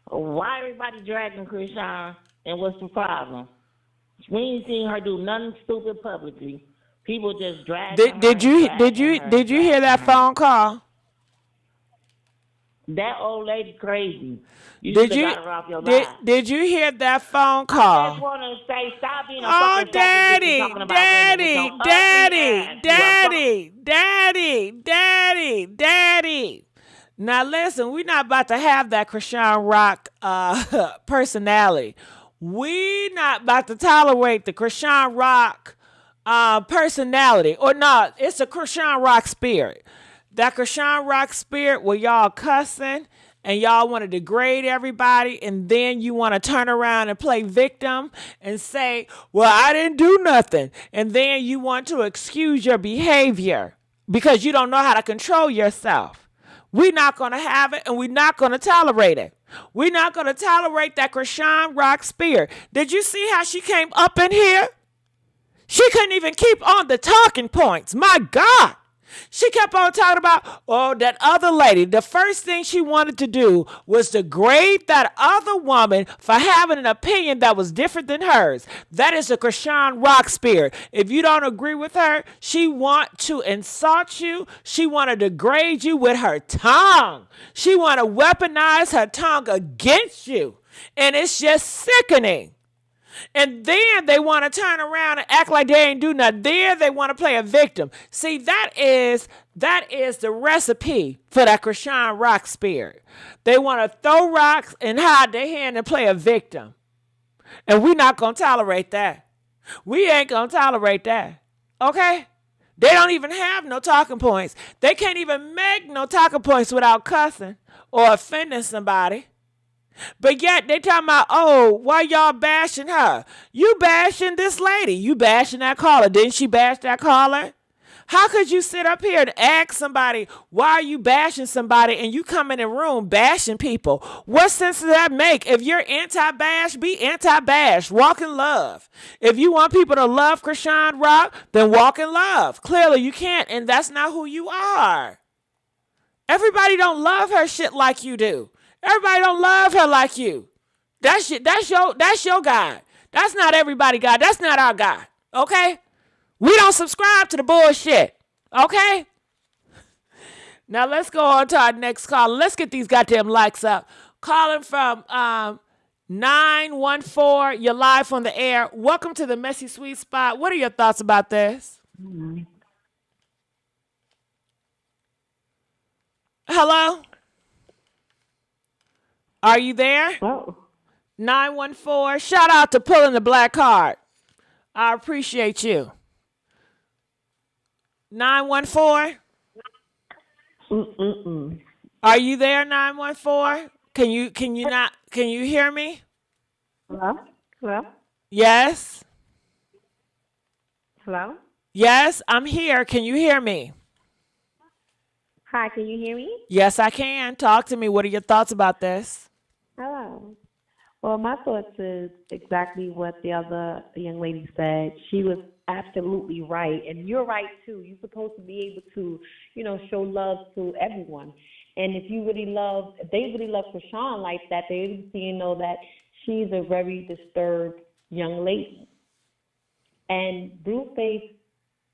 why everybody dragging Chrisean and what's the problem? We ain't seen her do nothing stupid publicly. People just drag. Did you hear that phone call? That old lady crazy. You got her off your live. Did you hear that phone call? I just want to say, stop being a Oh, fucking daddy, daddy. Now listen, we're not about to have that Chrisean Rock personality. We not about to tolerate the Chrisean Rock personality. Or not, it's a Chrisean Rock spirit. That Chrisean Rock spirit where y'all cussing and y'all want to degrade everybody, and then you want to turn around and play victim and say, well, I didn't do nothing. And then you want to excuse your behavior because you don't know how to control yourself. We're not going to have it, and we're not going to tolerate it. We're not going to tolerate that Chrisean Rock spirit. Did you see how she came up in here? She couldn't even keep on the talking points. My God. She kept on talking about, oh, that other lady. The first thing she wanted to do was degrade that other woman for having an opinion that was different than hers. That is a Chrisean Rock spirit. If you don't agree with her, she want to insult you. She want to degrade you with her tongue. She want to weaponize her tongue against you. And it's just sickening. And then they want to turn around and act like they ain't do nothing. Then they want to play a victim. See, that is the recipe for that Chrisean Rock spirit. They want to throw rocks and hide their hand and play a victim. And we're not going to tolerate that. We ain't going to tolerate that. Okay? They don't even have no talking points. They can't even make no talking points without cussing or offending somebody. But yet they talking about, oh, why y'all bashing her? You bashing this lady. You bashing that caller. Didn't she bash that caller? How could you sit up here and ask somebody, why are you bashing somebody, and you come in the room bashing people? What sense does that make? If you're anti-bash, be anti-bash. Walk in love. If you want people to love Chrisean Rock, then walk in love. Clearly you can't, and that's not who you are. Everybody don't love her shit like you do. Everybody don't love her like you. That's your God. That's not everybody God. That's not our God. Okay? We don't subscribe to the bullshit. Okay? Now let's go on to our next call. Let's get these goddamn likes up. Calling from 914. You're live on the air. Welcome to the Messy Sweet Spot. What are your thoughts about this? Hello? Are you there? Oh. 914. Shout out to pulling the black card. I appreciate you. 914. Are you there, 914? Can you hear me? Hello? Hello? Yes. Hello? Yes, I'm here. Can you hear me? Hi, can you hear me? Yes, I can. Talk to me. What are your thoughts about this? Hello. Well, my thoughts is exactly what the other young lady said. She was absolutely right. And you're right, too. You're supposed to be able to, show love to everyone. And if they really love Chrisean like that, they know that she's a very disturbed young lady. And Blueface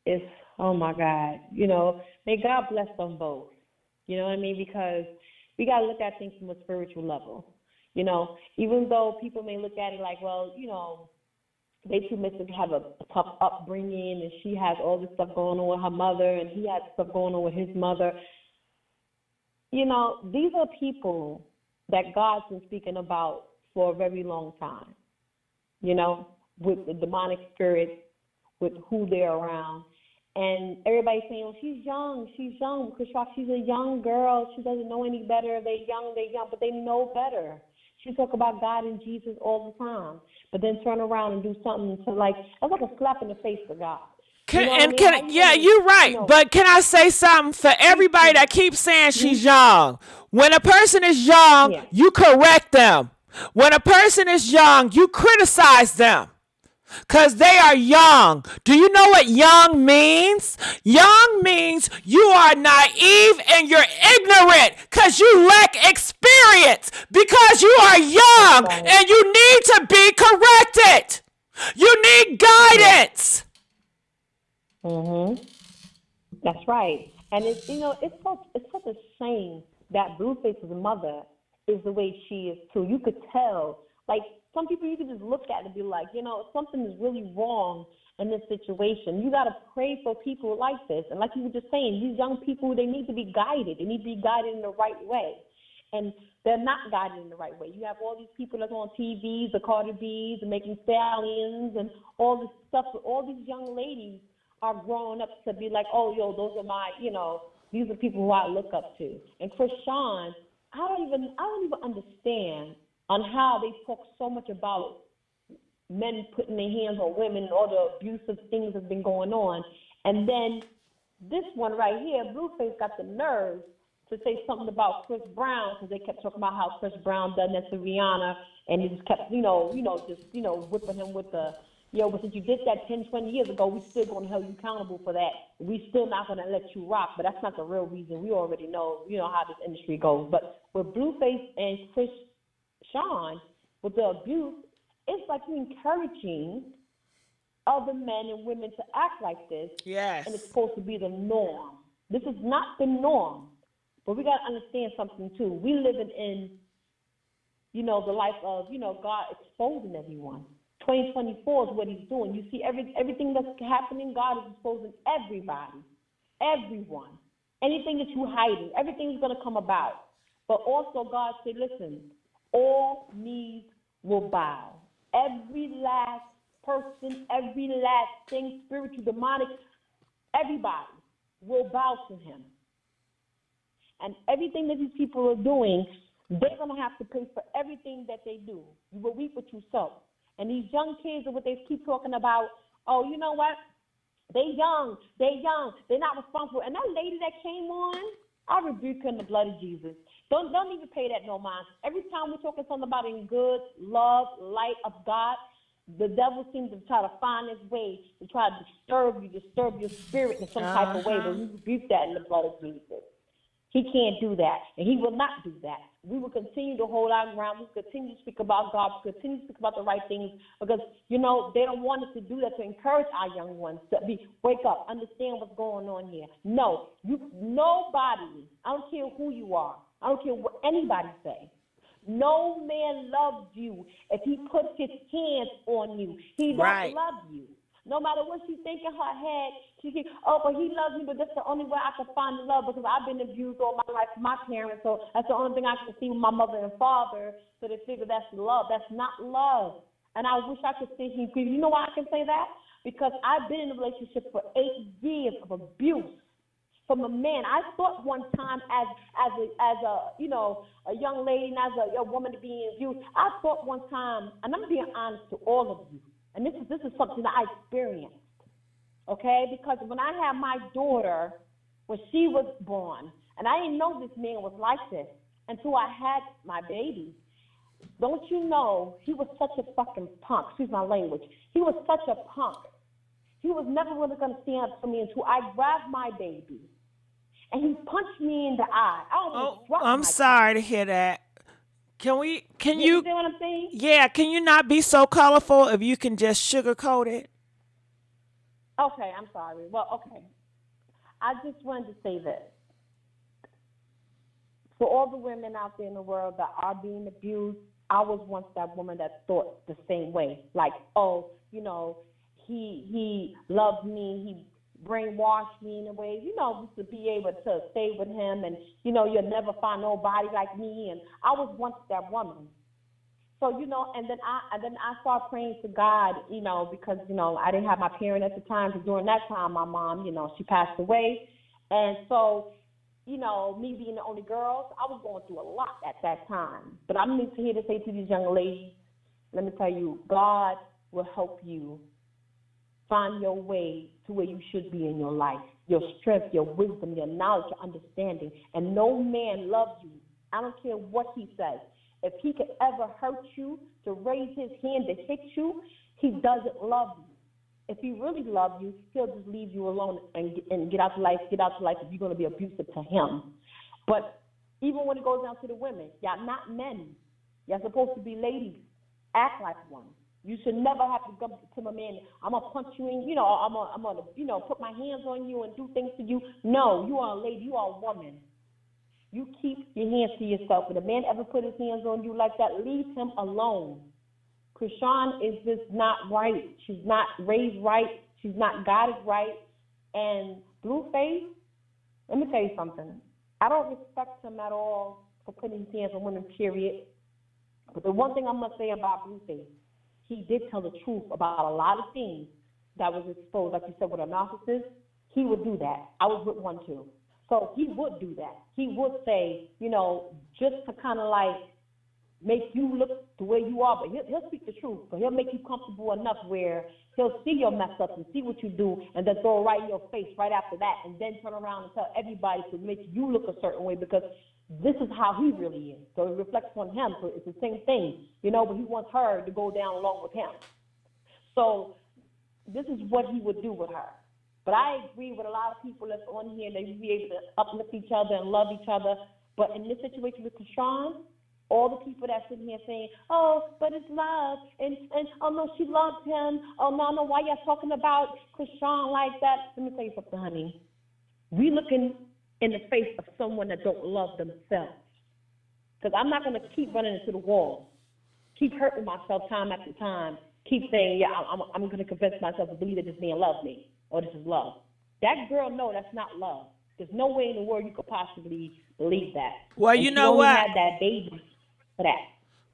is, oh my God, may God bless them both. You know what I mean? Because we got to look at things from a spiritual level. Even though people may look at it like, well, they two must have a tough upbringing and she has all this stuff going on with her mother and he has stuff going on with his mother. These are people that God's been speaking about for a very long time, with the demonic spirits, with who they're around. And everybody's saying, well, she's young, because she's a young girl. She doesn't know any better. They're young, but they know better. She talk about God and Jesus all the time, but then turn around and do something that's like a slap in the face for God. You're right. But can I say something for everybody that keeps saying she's young? When a person is young, you correct them. When a person is young, you criticize them. Because they are young. Do you know what young means? Young means you are naive and you're ignorant because you lack experience, because you are young and you need to be corrected. You need guidance. That's right. And it's such a shame that Blueface's mother is the way she is too. You could tell, like, some people you can just look at and be like, something is really wrong in this situation. You got to pray for people like this. And like you were just saying, these young people, they need to be guided. They need to be guided in the right way. And they're not guided in the right way. You have all these people that's on TVs, the Cardi B's, and making stallions and all this stuff. But all these young ladies are growing up to be like, oh, those are my, these are people who I look up to. And Chrisean, I don't even understand on how they talk so much about men putting their hands on women and all the abusive things that's been going on. And then this one right here, Blueface got the nerve to say something about Chris Brown, because they kept talking about how Chris Brown done that to Rihanna, and he just kept, whipping him with the, but since you did that 10, 20 years ago, we still going to hold you accountable for that. We still not going to let you rock, but that's not the real reason. We already know, how this industry goes. But with Blueface and Chrisean, with the abuse, it's like you're encouraging other men and women to act like this. Yes. And it's supposed to be the norm. This is not the norm. But we got to understand something, too. We living in, the life of, God exposing everyone. 2024 is what he's doing. You see everything that's happening, God is exposing everybody, everyone. Anything that you hiding, everything's going to come about. But also God said, listen, all knees will bow. Every last person, every last thing, spiritual, demonic, everybody will bow to him. And everything that these people are doing, they're going to have to pay for everything that they do. You will reap what you sow. And these young kids are what they keep talking about, oh, you know what? They young, they're not responsible. And that lady that came on, I rebuke her in the blood of Jesus. Don't even pay that no mind. Every time we're talking something about in good, love, light of God, the devil seems to try to find his way to try to disturb your spirit in some type of way. But we rebuke that in the blood of Jesus. He can't do that, and he will not do that. We will continue to hold our ground. We will continue to speak about God. We will continue to speak about the right things because, they don't want us to do that, to encourage our young ones to wake up, understand what's going on here. No, nobody, I don't care who you are. I don't care what anybody say. No man loves you if he puts his hands on you. He don't love you. No matter what she think in her head, she think, oh, but he loves me, but that's the only way I can find love because I've been abused all my life from my parents, so that's the only thing I can see with my mother and father, so they figure that's love. That's not love. And I wish I could sit here, because you know why I can say that? Because I've been in a relationship for 8 years of abuse from a man. I thought one time as a young lady and as a woman to be abused, I thought one time, and I'm being honest to all of you, and this is something that I experienced, okay? Because when I had my daughter, when she was born, and I didn't know this man was like this until I had my baby. Don't you know, he was such a fucking punk. Excuse my language. He was such a punk. He was never really going to stand up for me until I grabbed my baby. And he punched me in the eye. I'm sorry to hear that. Can you see what I'm saying? Yeah, can you not be so colorful if you can just sugarcoat it? Okay, I'm sorry. Well, okay. I just wanted to say this. For all the women out there in the world that are being abused, I was once that woman that thought the same way. Like, oh, you know, he loved me, he brainwashed me in a way, you know, to be able to stay with him, and, you know, you'll never find nobody like me. And I was once that woman. So, you know, and then I started praying to God, you know, because, you know, I didn't have my parent at the time, because during that time, my mom, you know, she passed away. And so, you know, me being the only girl, I was going through a lot at that time. But I'm here to say to these young ladies, let me tell you, God will help you find your way to where you should be in your life, your strength, your wisdom, your knowledge, your understanding. And no man loves you. I don't care what he says. If he could ever hurt you, to raise his hand to hit you, he doesn't love you. If he really loved you, he'll just leave you alone and get out to life if you're going to be abusive to him. But even when it goes down to the women, y'all not men. Y'all supposed to be ladies. Act like one. You should never have to go to my man, I'm going to punch you in, you know, I'm going to, you know, put my hands on you and do things to you. No, you are a lady. You are a woman. You keep your hands to yourself. If a man ever put his hands on you like that, leave him alone. Chrisean is just not right. She's not raised right. She's not guided right. And Blueface, let me tell you something. I don't respect him at all for putting his hands on women, period. But the one thing I'm going to say about Blueface, he did tell the truth about a lot of things that was exposed. Like you said, with a narcissist, he would do that. I was with one too. So he would do that. He would say, you know, just to kind of like make you look the way you are, but he'll speak the truth. So he'll make you comfortable enough where he'll see your mess up and see what you do and then throw it right in your face right after that, and then turn around and tell everybody to make you look a certain way because this is how he really is. So it reflects on him. So it's the same thing, you know, but he wants her to go down along with him. So this is what he would do with her. But I agree with a lot of people that's on here. They would be able to uplift each other and love each other. But in this situation with Chrisean, all the people that's sitting here saying, oh, but it's love, and oh, no, she loved him. Oh, no, why y'all talking about Chrisean like that? Let me tell you something, honey. We looking in the face of someone that don't love themselves. Because I'm not going to keep running into the wall, keep hurting myself time after time, keep saying, yeah, I'm going to convince myself to believe that this man loves me, or this is love. That girl, no, that's not love. There's no way in the world you could possibly believe that. Well, you know what? Had that baby for that.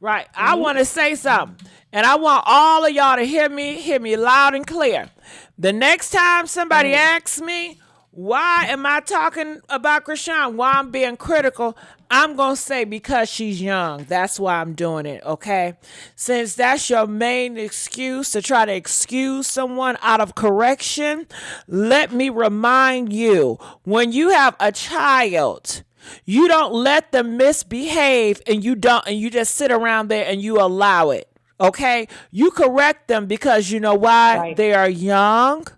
Right. I want to say something, and I want all of y'all to hear me loud and clear. The next time somebody asks me, why am I talking about Chrisean? Why I'm being critical? I'm going to say because she's young. That's why I'm doing it, okay? Since that's your main excuse to try to excuse someone out of correction, let me remind you, when you have a child, you don't let them misbehave and you just sit around there and you allow it, okay? You correct them because you know why? Right. They are young,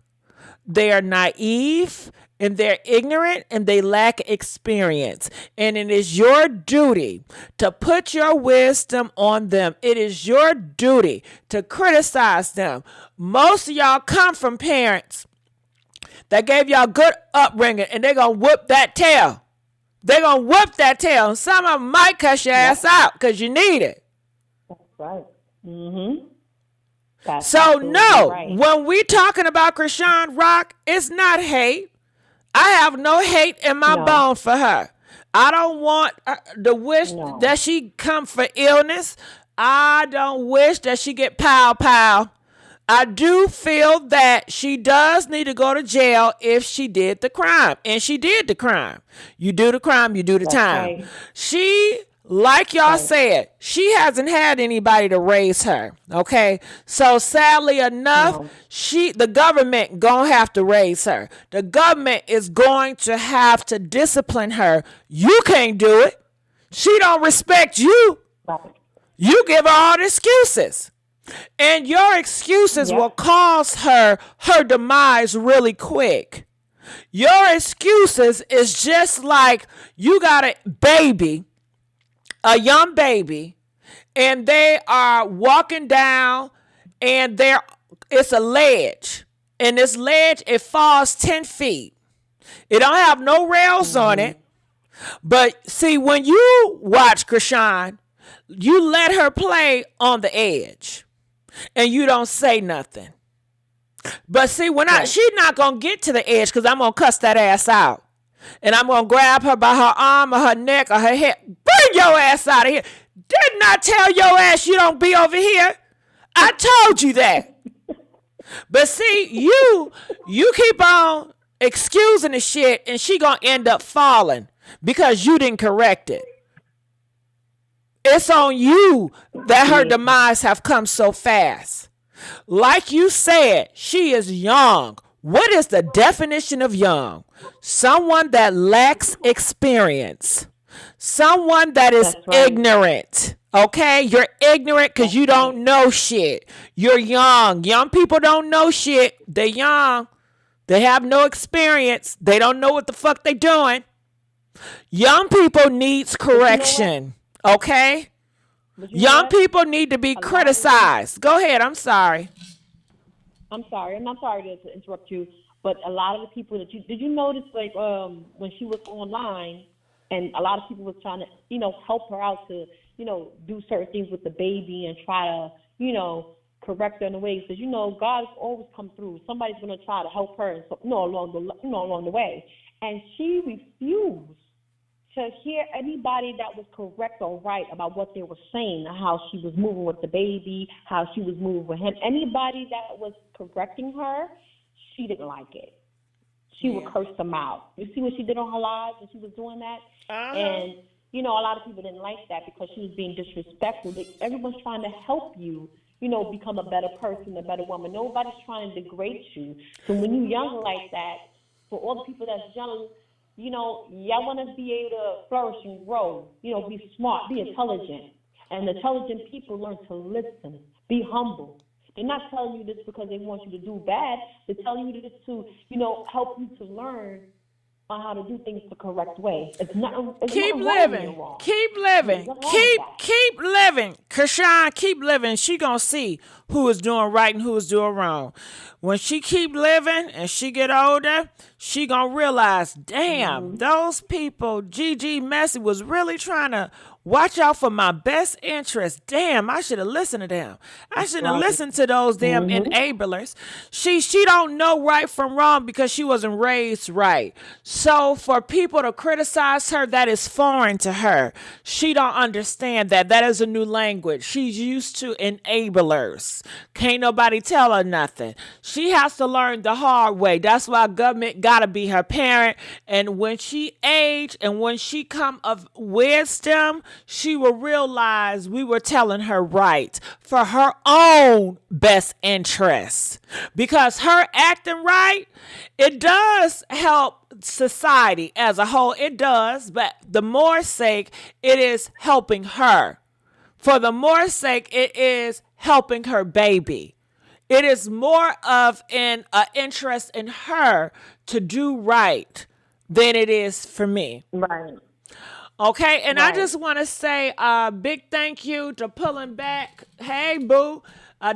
they are naive, and they're ignorant and they lack experience. And it is your duty to put your wisdom on them. It is your duty to criticize them. Most of y'all come from parents that gave y'all good upbringing, and they're going to whoop that tail. They're going to whoop that tail. And some of them might cuss your ass out because you need it. That's right. Mm-hmm. That's So absolutely no, right. when we talking about Chrisean Rock, it's not hate. I have no hate in my No. bone for her. I don't want the wish No. that she come for illness. I don't wish that she get pow. I do feel that she does need to go to jail if she did the crime. And she did the crime. You do the crime, you do the That's time. right. She, like y'all Right. said, she hasn't had anybody to raise her. Okay? So sadly enough, No. the government gonna have to raise her. The government is going to have to discipline her. You can't do it. She don't respect you. Right. You give her all the excuses. And your excuses Yep. will cause her demise really quick. Your excuses is just like you got a young baby, and they are walking down, and it's a ledge. And this ledge, it falls 10 feet. It don't have no rails on it. But see, when you watch Chrisean, you let her play on the edge. And you don't say nothing. But see, she's not going to get to the edge because I'm going to cuss that ass out. And I'm going to grab her by her arm or her neck or her head. Bring your ass out of here. Didn't I tell your ass you don't be over here? I told you that. But see, you keep on excusing the shit and she going to end up falling because you didn't correct it. It's on you that her demise have come so fast. Like you said, she is young. What is the definition of young? Someone that lacks experience. Someone that is ignorant. Okay? You're ignorant because you don't know shit. You're young. Young people don't know shit. They're young. They have no experience. They don't know what the fuck they doing. Young people needs correction. Okay? Young people need to be criticized. Go ahead. I'm sorry. I'm sorry. I'm not sorry to interrupt you, but a lot of the people that did you notice, like, when she was online and a lot of people was trying to, help her out to, do certain things with the baby and try to, correct her in the ways, because, God's always come through. Somebody's going to try to help her, and along the way. And she refused to hear anybody that was correct or right about what they were saying, how she was moving with the baby, how she was moving with him. Anybody that was correcting her, she didn't like it. She would curse them out. You see what she did on her live when she was doing that? And, a lot of people didn't like that because she was being disrespectful. Everyone's trying to help you, become a better person, a better woman. Nobody's trying to degrade you. So when you're young like that, for all the people that's young, y'all want to be able to flourish and grow, be smart, be intelligent. And intelligent people learn to listen, be humble. They're not telling you this because they want you to do bad. They're telling you this to, help you to learn on how to do things the correct way. Keep living. Keep living. Keep living. Chrisean, keep living. She gonna see who is doing right and who is doing wrong. When she keep living and she get older, she gonna realize, damn, those people, Gigi Messy was really trying to watch out for my best interest. Damn, I should have listened to them. I shouldn't have listened to those damn enablers. She don't know right from wrong because she wasn't raised right. So for people to criticize her, that is foreign to her. She don't understand that. That is a new language. She's used to enablers. Can't nobody tell her nothing. She has to learn the hard way. That's why government gotta be her parent. And when she age and when she come of wisdom, she will realize we were telling her right for her own best interest. Because her acting right, it does help society as a whole. It does, but the more sake, it is helping her. For the more sake, it is helping her baby. It is more of an interest in her to do right than it is for me. Right. Okay, and I just want to say a big thank you to Pulling Back. Hey, boo.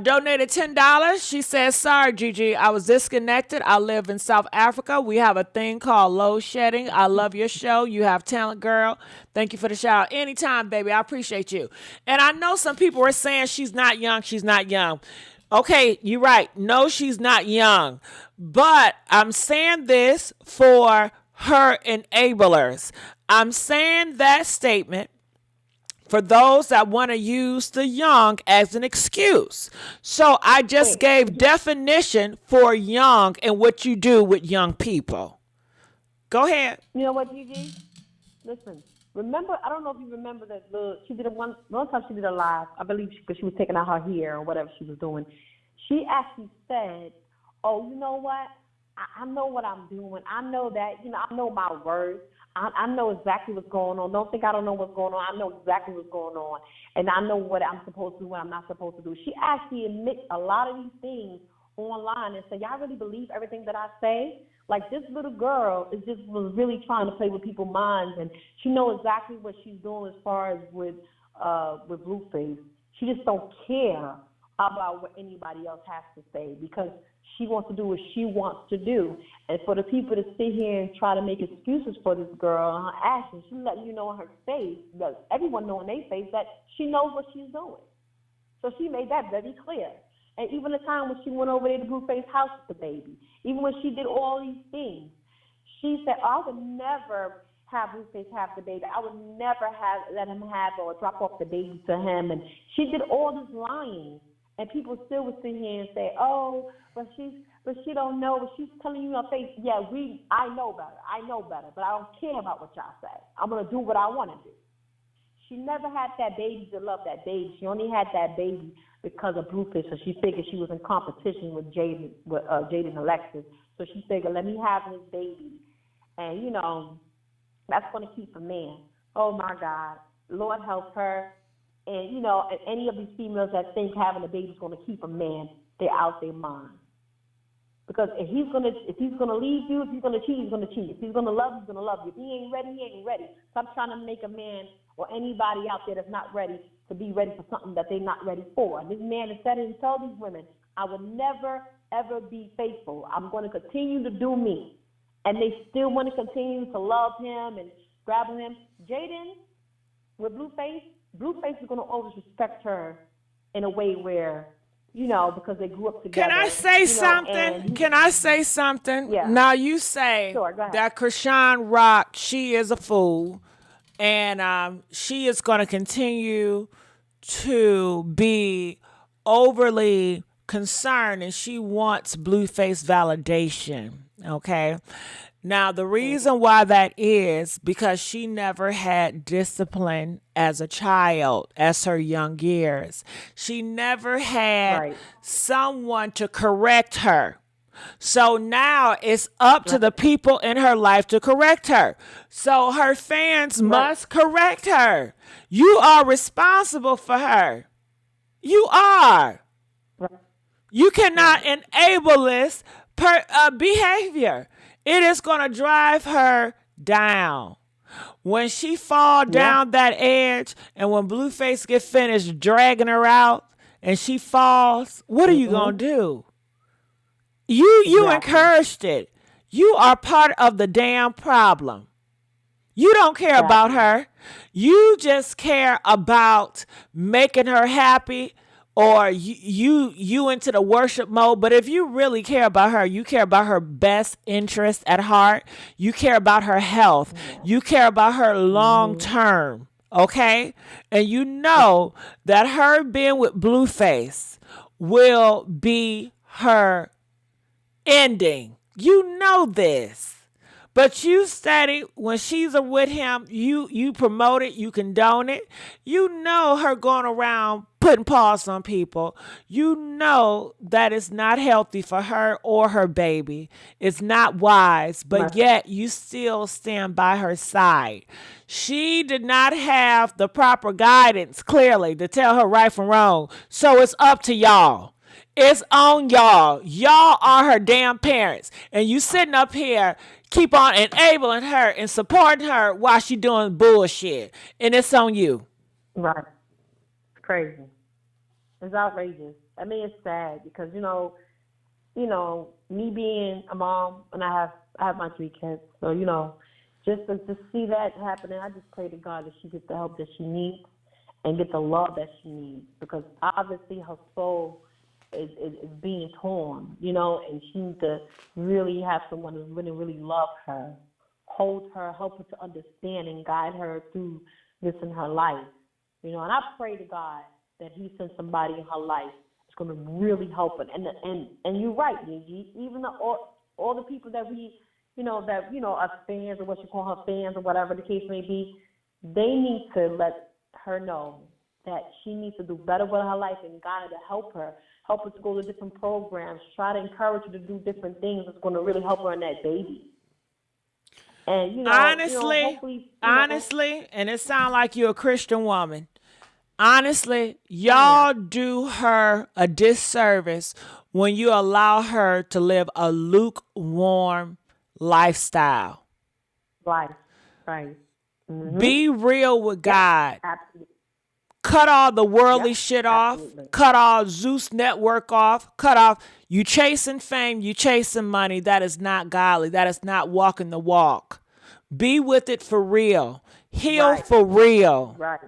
Donated $10. She says, sorry, Gigi, I was disconnected. I live in South Africa. We have a thing called load shedding. I love your show. You have talent, girl. Thank you for the shout out. Anytime, baby. I appreciate you. And I know some people were saying she's not young. She's not young. Okay, you're right. No, she's not young. But I'm saying this for her enablers. I'm saying that statement for those that want to use the young as an excuse. So I just gave definition for young and what you do with young people. Go ahead. You know what, Gigi? Listen, remember, I don't know if you remember that she did one time she did a live, I believe, because she was taking out her hair or whatever she was doing. She actually said, oh, you know what? I know what I'm doing. I know that, I know my words. I know exactly what's going on. Don't think I don't know what's going on. I know exactly what's going on. And I know what I'm supposed to do, what I'm not supposed to do. She actually admits a lot of these things online and say, y'all really believe everything that I say? Like, this little girl was really trying to play with people's minds, and she knows exactly what she's doing as far as with Blueface. She just don't care about what anybody else has to say because she wants to do what she wants to do. And for the people to sit here and try to make excuses for this girl and her actions, she let you know in her face, everyone know in their face, that she knows what she's doing. So she made that very clear. And even the time when she went over there to Blueface's house with the baby, even when she did all these things, she said, I would never have Blueface have the baby. I would never let him have or drop off the baby to him. And she did all this lying. And people still would sit here and say, oh, but she don't know, but she's telling you in her face, yeah, I know better, but I don't care about what y'all say. I'm going to do what I want to do. She never had that baby to love that baby. She only had that baby because of Blueface, so she figured she was in competition with Jaden and Alexis. So she figured, let me have this baby. And, that's going to keep a man. Oh, my God. Lord help her. And, and any of these females that think having a baby is going to keep a man, they're out their mind. Because if he's gonna leave you, if he's gonna cheat, he's gonna cheat. If he's gonna love you, he's gonna love you. If he ain't ready, he ain't ready. Stop trying to make a man or anybody out there that's not ready to be ready for something that they're not ready for. And this man has said it and told these women, I will never, ever be faithful. I'm going to continue to do me. And they still want to continue to love him and grab him. Jaden, with Blueface is going to always respect her in a way where, because they grew up together. Can I say something? Can I say something? Yeah. Now you say Sure, go ahead. that Chrisean Rock, she is a fool, and she is going to continue to be overly concerned, and she wants Blueface validation. Okay. Now, the reason why that is because she never had discipline as a child, as her young years. She never had someone to correct her. So now it's up to the people in her life to correct her. So her fans must correct her. You are responsible for her. You are. You cannot enable this behavior. It is going to drive her down. When she fall down that edge and when Blueface get finished dragging her out and she falls, what are you going to do? You encouraged it. You are part of the damn problem. You don't care about her. You just care about making her happy, or you into the worship mode. But if you really care about her, you care about her best interest at heart. You care about her health. You care about her long term. Okay? And you know that her being with Blueface will be her ending. You know this. But you steady, when she's with him, you promote it, you condone it. You know her going around putting paws on people. You know that it's not healthy for her or her baby. It's not wise, but yet you still stand by her side. She did not have the proper guidance, clearly, to tell her right from wrong. So it's up to y'all. It's on y'all. Y'all are her damn parents. And you sitting up here, keep on enabling her and supporting her while she doing bullshit. And it's on you. Right. It's crazy. It's outrageous. I mean, it's sad because, me being a mom, and I have my 3 kids. So, just to see that happening, I just pray to God that she gets the help that she needs and get the love that she needs. Because obviously her soul is being torn, you know, and she needs to really have someone who really love her, hold her, help her to understand and guide her through this in her life. You know, and I pray to God that he sends somebody in her life that's going to really help her. And you're right, Gigi, even all the people that we, us fans or what you call her fans or whatever the case may be, they need to let her know that she needs to do better with her life and God to help her to go to different programs, try to encourage her to do different things that's going to really help her in that baby. And, honestly, and it sounds like you're a Christian woman. Honestly, y'all do her a disservice when you allow her to live a lukewarm lifestyle. Right. Mm-hmm. Be real with God. Absolutely. Cut all the worldly shit off. Absolutely. Cut all Zeus Network off. Cut off. You chasing fame. You chasing money. That is not godly. That is not walking the walk. Be with it for real. Heal for real. Right.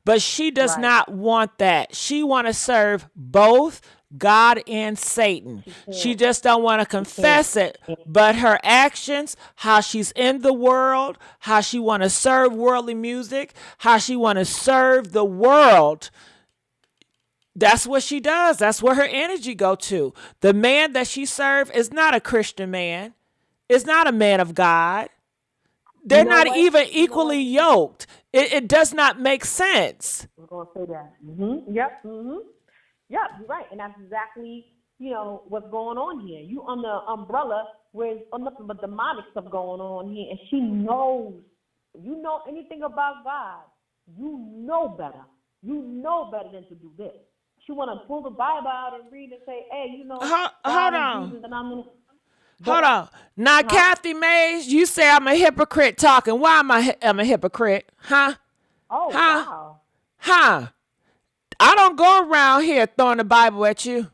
But she does not want that. She want to serve both God and Satan. She just don't want to confess it. But her actions, how she's in the world, how she want to serve worldly music, how she want to serve the world, that's what she does. That's where her energy go to. The man that she serve is not a Christian man. It's not a man of God. They're not even equally yoked. It does not make sense. We're going to say that. Mm-hmm. Yep. Mm-hmm. Yep, you're right. And that's exactly, what's going on here. You on the umbrella where there's nothing but demonic stuff going on here. And she knows, you know anything about God, you know better. You know better than to do this. She want to pull the Bible out and read and say, hey, hold on. Hold on. Now, Kathy Mays, you say I'm a hypocrite talking. Why am I'm a hypocrite? Huh? Oh, wow. Huh? I don't go around here throwing the Bible at you.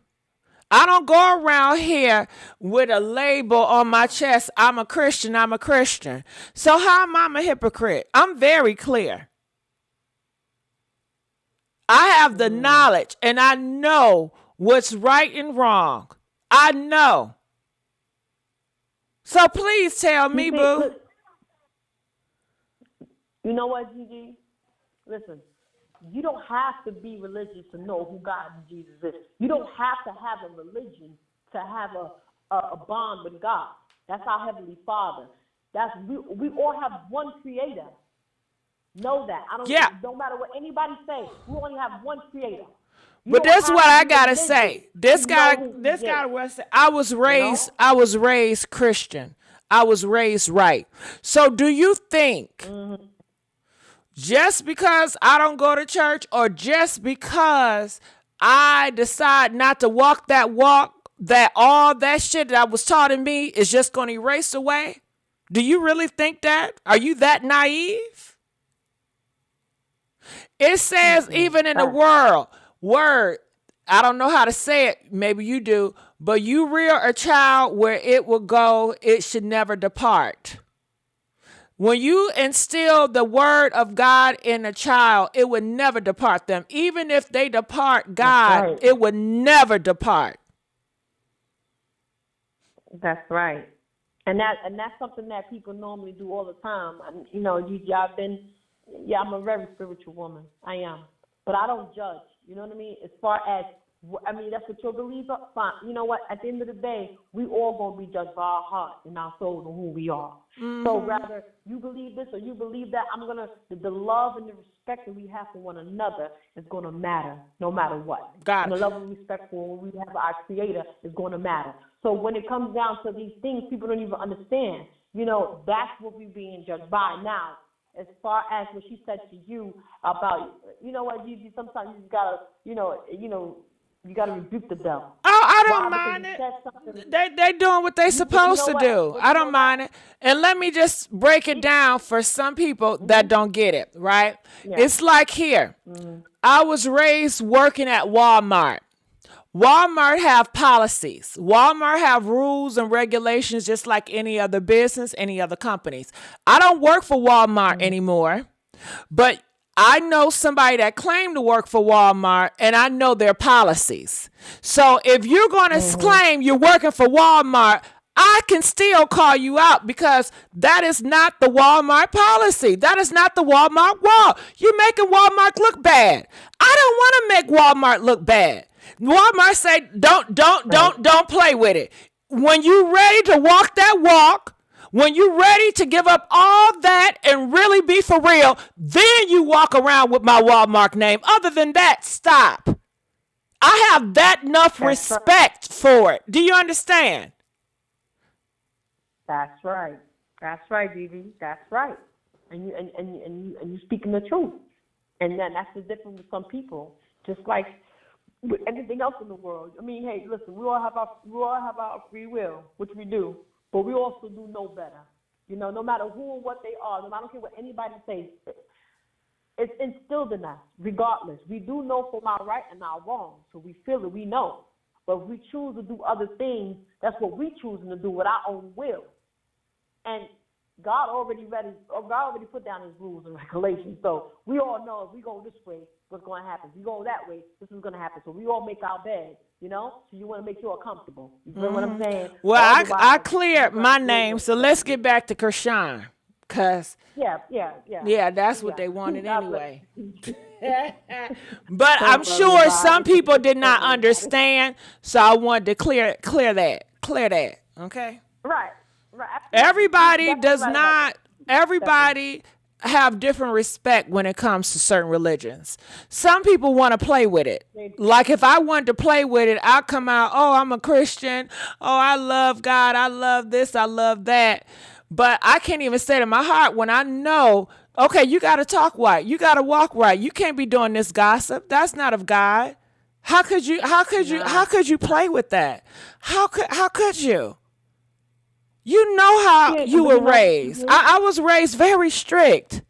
I don't go around here with a label on my chest. I'm a Christian. I'm a Christian. So how am I a hypocrite? I'm very clear. I have the knowledge and I know what's right and wrong. I know. So please tell me, boo. You know what, Gigi? Listen, you don't have to be religious to know who God and Jesus is. You don't have to have a religion to have a bond with God. That's our Heavenly Father. We all have one Creator. Know that. Don't matter what anybody say. We only have one Creator. But that's what I gotta say. This guy was say, I was raised Christian. I was raised right. So do you think just because I don't go to church or just because I decide not to walk, that all that shit that I was taught in me is just going to erase away? Do you really think that? Are you that naive? It says even in the word, I don't know how to say it, maybe you do, but you rear a child where it will go, it should never depart. When you instill the word of God in a child, it would never depart them. Even if they depart God, it would never depart. That's right. And that's something that people normally do all the time. I'm a very spiritual woman. I am. But I don't judge. You know what I mean? As far as, that's what your beliefs are. Fine. You know what? At the end of the day, we all going to be judged by our heart and our souls and who we are. Mm-hmm. So rather you believe this or you believe that, the love and the respect that we have for one another is going to matter no matter what. And the love and respect for when we have our Creator is going to matter. So when it comes down to these things, people don't even understand. That's what we're being judged by now. As far as what she said to you about, sometimes you gotta, you gotta rebuke the devil. Oh, I don't mind it. They doing what they supposed to do. I don't mind it. And let me just break it down for some people that don't get it, right? Yeah. It's like here. Mm-hmm. I was raised working at Walmart. Walmart have policies. Walmart have rules and regulations just like any other business, any other companies. I don't work for Walmart anymore, but I know somebody that claimed to work for Walmart, and I know their policies. So if you're going to claim you're working for Walmart, I can still call you out because that is not the Walmart policy. That is not the Walmart law. You're making Walmart look bad. I don't want to make Walmart look bad. Walmart say don't play with it. When you're ready to walk that walk, when you're ready to give up all that and really be for real, then you walk around with my Walmart name. Other than that, stop. I have that enough respect for it. Do you understand? That's right. That's right, Vivi. That's right. And you speaking the truth. And then that's the difference with some people. Just like with everything else in the world. I mean, hey, listen, we all have our free will, which we do, but we also do know better. You know, no matter who or what they are, I don't care what anybody says, it's instilled in us, regardless. We do know from our right and our wrong, so we feel it, we know. But if we choose to do other things, that's what we choosing to do with our own will. And God already put down his rules and regulations. So we all know if we go this way, what's going to happen. If we go that way, this is going to happen. So we all make our bed, you know? So you want to make sure comfortable. You know what I'm saying? Well, I cleared my name, so let's get back to Chrisean. Because, yeah, that's what they wanted anyway. But I'm sure some people did not understand, so I wanted to clear that, okay? Right. Everybody have different respect when it comes to certain religions. Some people want to play with it. Like if I wanted to play with it, I'll come out, oh, I'm a Christian. Oh, I love God. I love this. I love that. But I can't even say it in my heart when I know, okay, you got to talk right. You got to walk right. You can't be doing this gossip. That's not of God. How could you play with that? How could you? You know how you were raised. I was raised very strict.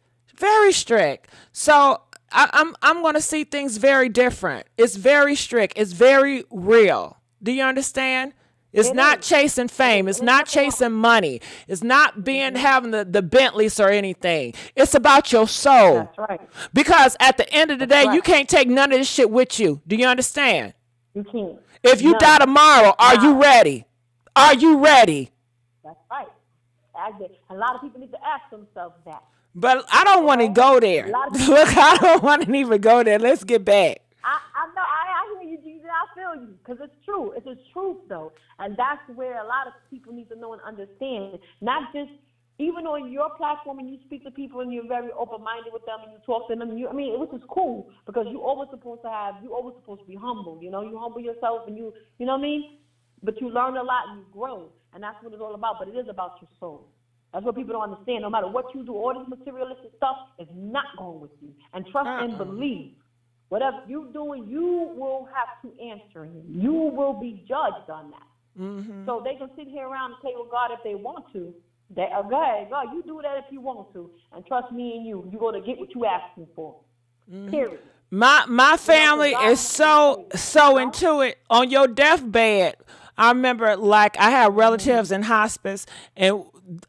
So I'm going to see things very different. It's very strict. It's very real. Do you understand? It's not chasing fame. It's not chasing money. It's not having the Bentleys or anything. It's about your soul. That's right. Because at the end of the day, you can't take none of this shit with you. Do you understand? You can't. If you die tomorrow, are you ready? Are you ready? That's right. A lot of people need to ask themselves that. But I don't want to go there. Look, I don't want to even go there. Let's get back. I know. I hear you, Jesus. I feel you. Because it's true. It's a truth, though. And that's where a lot of people need to know and understand. Not just, even on your platform, and you speak to people and you're very open-minded with them and you talk to them. Which is cool because you're always supposed to be humble. You know, you humble yourself and you know what I mean? But you learn a lot and you grow. And that's what it's all about. But it is about your soul. That's what people don't understand. No matter what you do, all this materialistic stuff is not going with you. And trust and believe. Whatever you're doing, you will have to answer him. You will be judged on that. Mm-hmm. So they can sit here around and play with God if they want to. God, you do that if you want to. And trust me and you're going to get what you're asking for. Mm-hmm. Period. My family is so into it. On your deathbed, I remember, like, I had relatives in hospice, and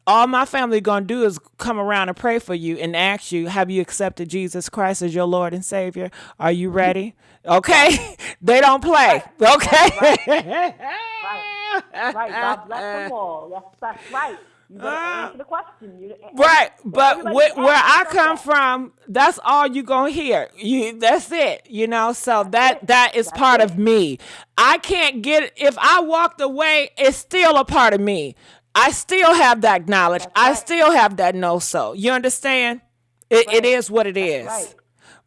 all my family going to do is come around and pray for you and ask you, have you accepted Jesus Christ as your Lord and Savior? Are you ready? Okay? They don't play. Okay? Right. God bless them all. That's right. You gotta answer the question. Right, but where I come from, that's all you gonna hear. That's it, you know. So that is part of me. I can't get it. If I walked away, it's still a part of me. I still have that knowledge. I still have that know-so. You understand? It is what it is. Right.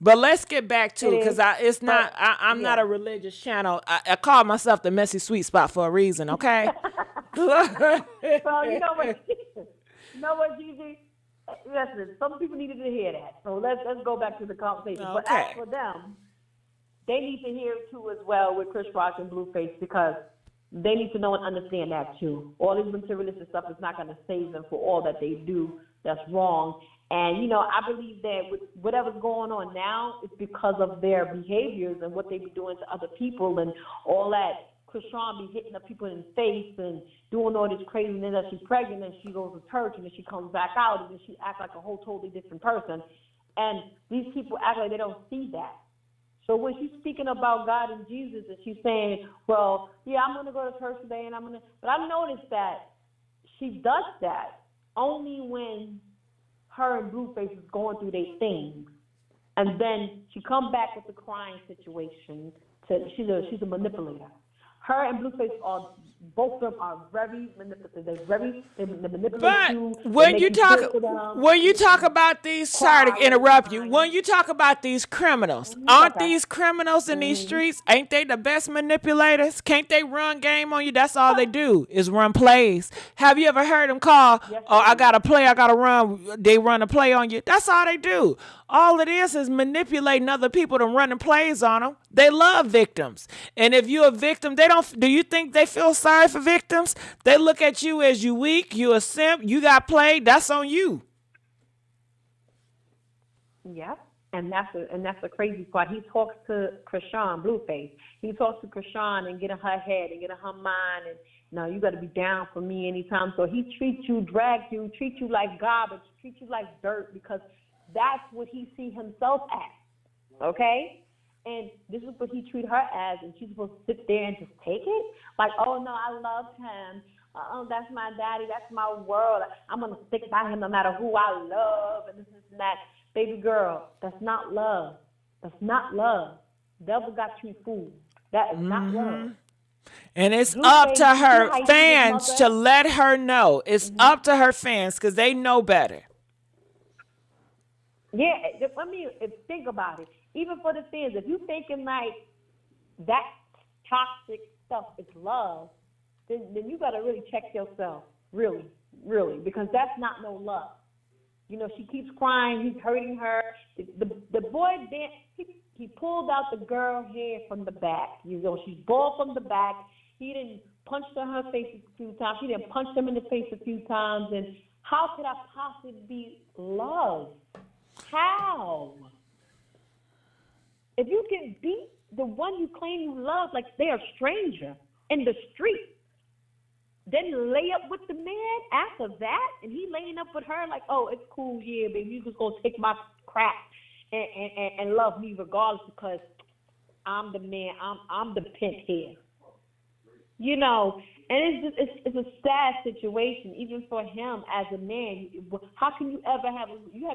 But let's get back to it because I'm not a religious channel. I call myself the Messy Sweet Spot for a reason. Okay. Well, you know what, Gigi? Listen, some people needed to hear that. So let's go back to the conversation. Okay. But as for them, they need to hear it too as well with Chris Rock and Blueface because they need to know and understand that too. All this materialistic stuff is not going to save them for all that they do that's wrong. And, you know, I believe that with whatever's going on now, it's because of their behaviors and what they be doing to other people and all that. Chrisean be hitting up people in the face and doing all this craziness that she's pregnant and she goes to church and then she comes back out and then she acts like a whole totally different person. And these people act like they don't see that. So when she's speaking about God and Jesus and she's saying, well, yeah, I'm going to go to church today but I noticed that she does that only when her and Blueface is going through their things. And then she come back with the crying situation. She's a manipulator. Her and Blueface both of them are very manipulative. They manipulate But you. when you talk about these, sorry to interrupt you, when you talk about these criminals, aren't these criminals in these streets, ain't they the best manipulators? Can't they run game on you? That's all they do is run plays. Have you ever heard them call, I got to play, I got to run, they run a play on you? That's all they do. All it is manipulating other people to running plays on them. They love victims. And if you're a victim, do you think they feel sorry for victims? They look at you as you weak, you a simp, you got played, that's on you. Yep. And that's the crazy part. He talks to Chrisean, Blueface. He talks to Chrisean and get in her head and get in her mind and, no, you got to be down for me anytime. So he treats you, drags you, treats you like garbage, treats you like dirt because that's what he sees himself as, okay? And this is what he treat her as, and she's supposed to sit there and just take it? Like, oh, no, I love him. Oh, that's my daddy. That's my world. I'm going to stick by him no matter who I love and this and that. Baby girl, that's not love. That's not love. Devil got you fooled. That is not love. And it's up to her fans to let her know. It's up to her fans because they know better. Yeah, I mean, think about it. Even for the fans, if you thinking like that toxic stuff is love, then you got to really check yourself, really, really, because that's not no love. You know, she keeps crying. He's hurting her. The boy, he pulled out the girl hair from the back. You know, she's bald from the back. He didn't punch her in her face a few times. She didn't punch him in the face a few times. And how could I possibly be love? How? If you can beat the one you claim you love like they're a stranger in the street, then lay up with the man after that, and he laying up with her like, oh, it's cool, yeah, baby, you just gonna take my crap and love me regardless because I'm the man, I'm the pimp here. You know, and it's a sad situation, even for him as a man. How can you ever have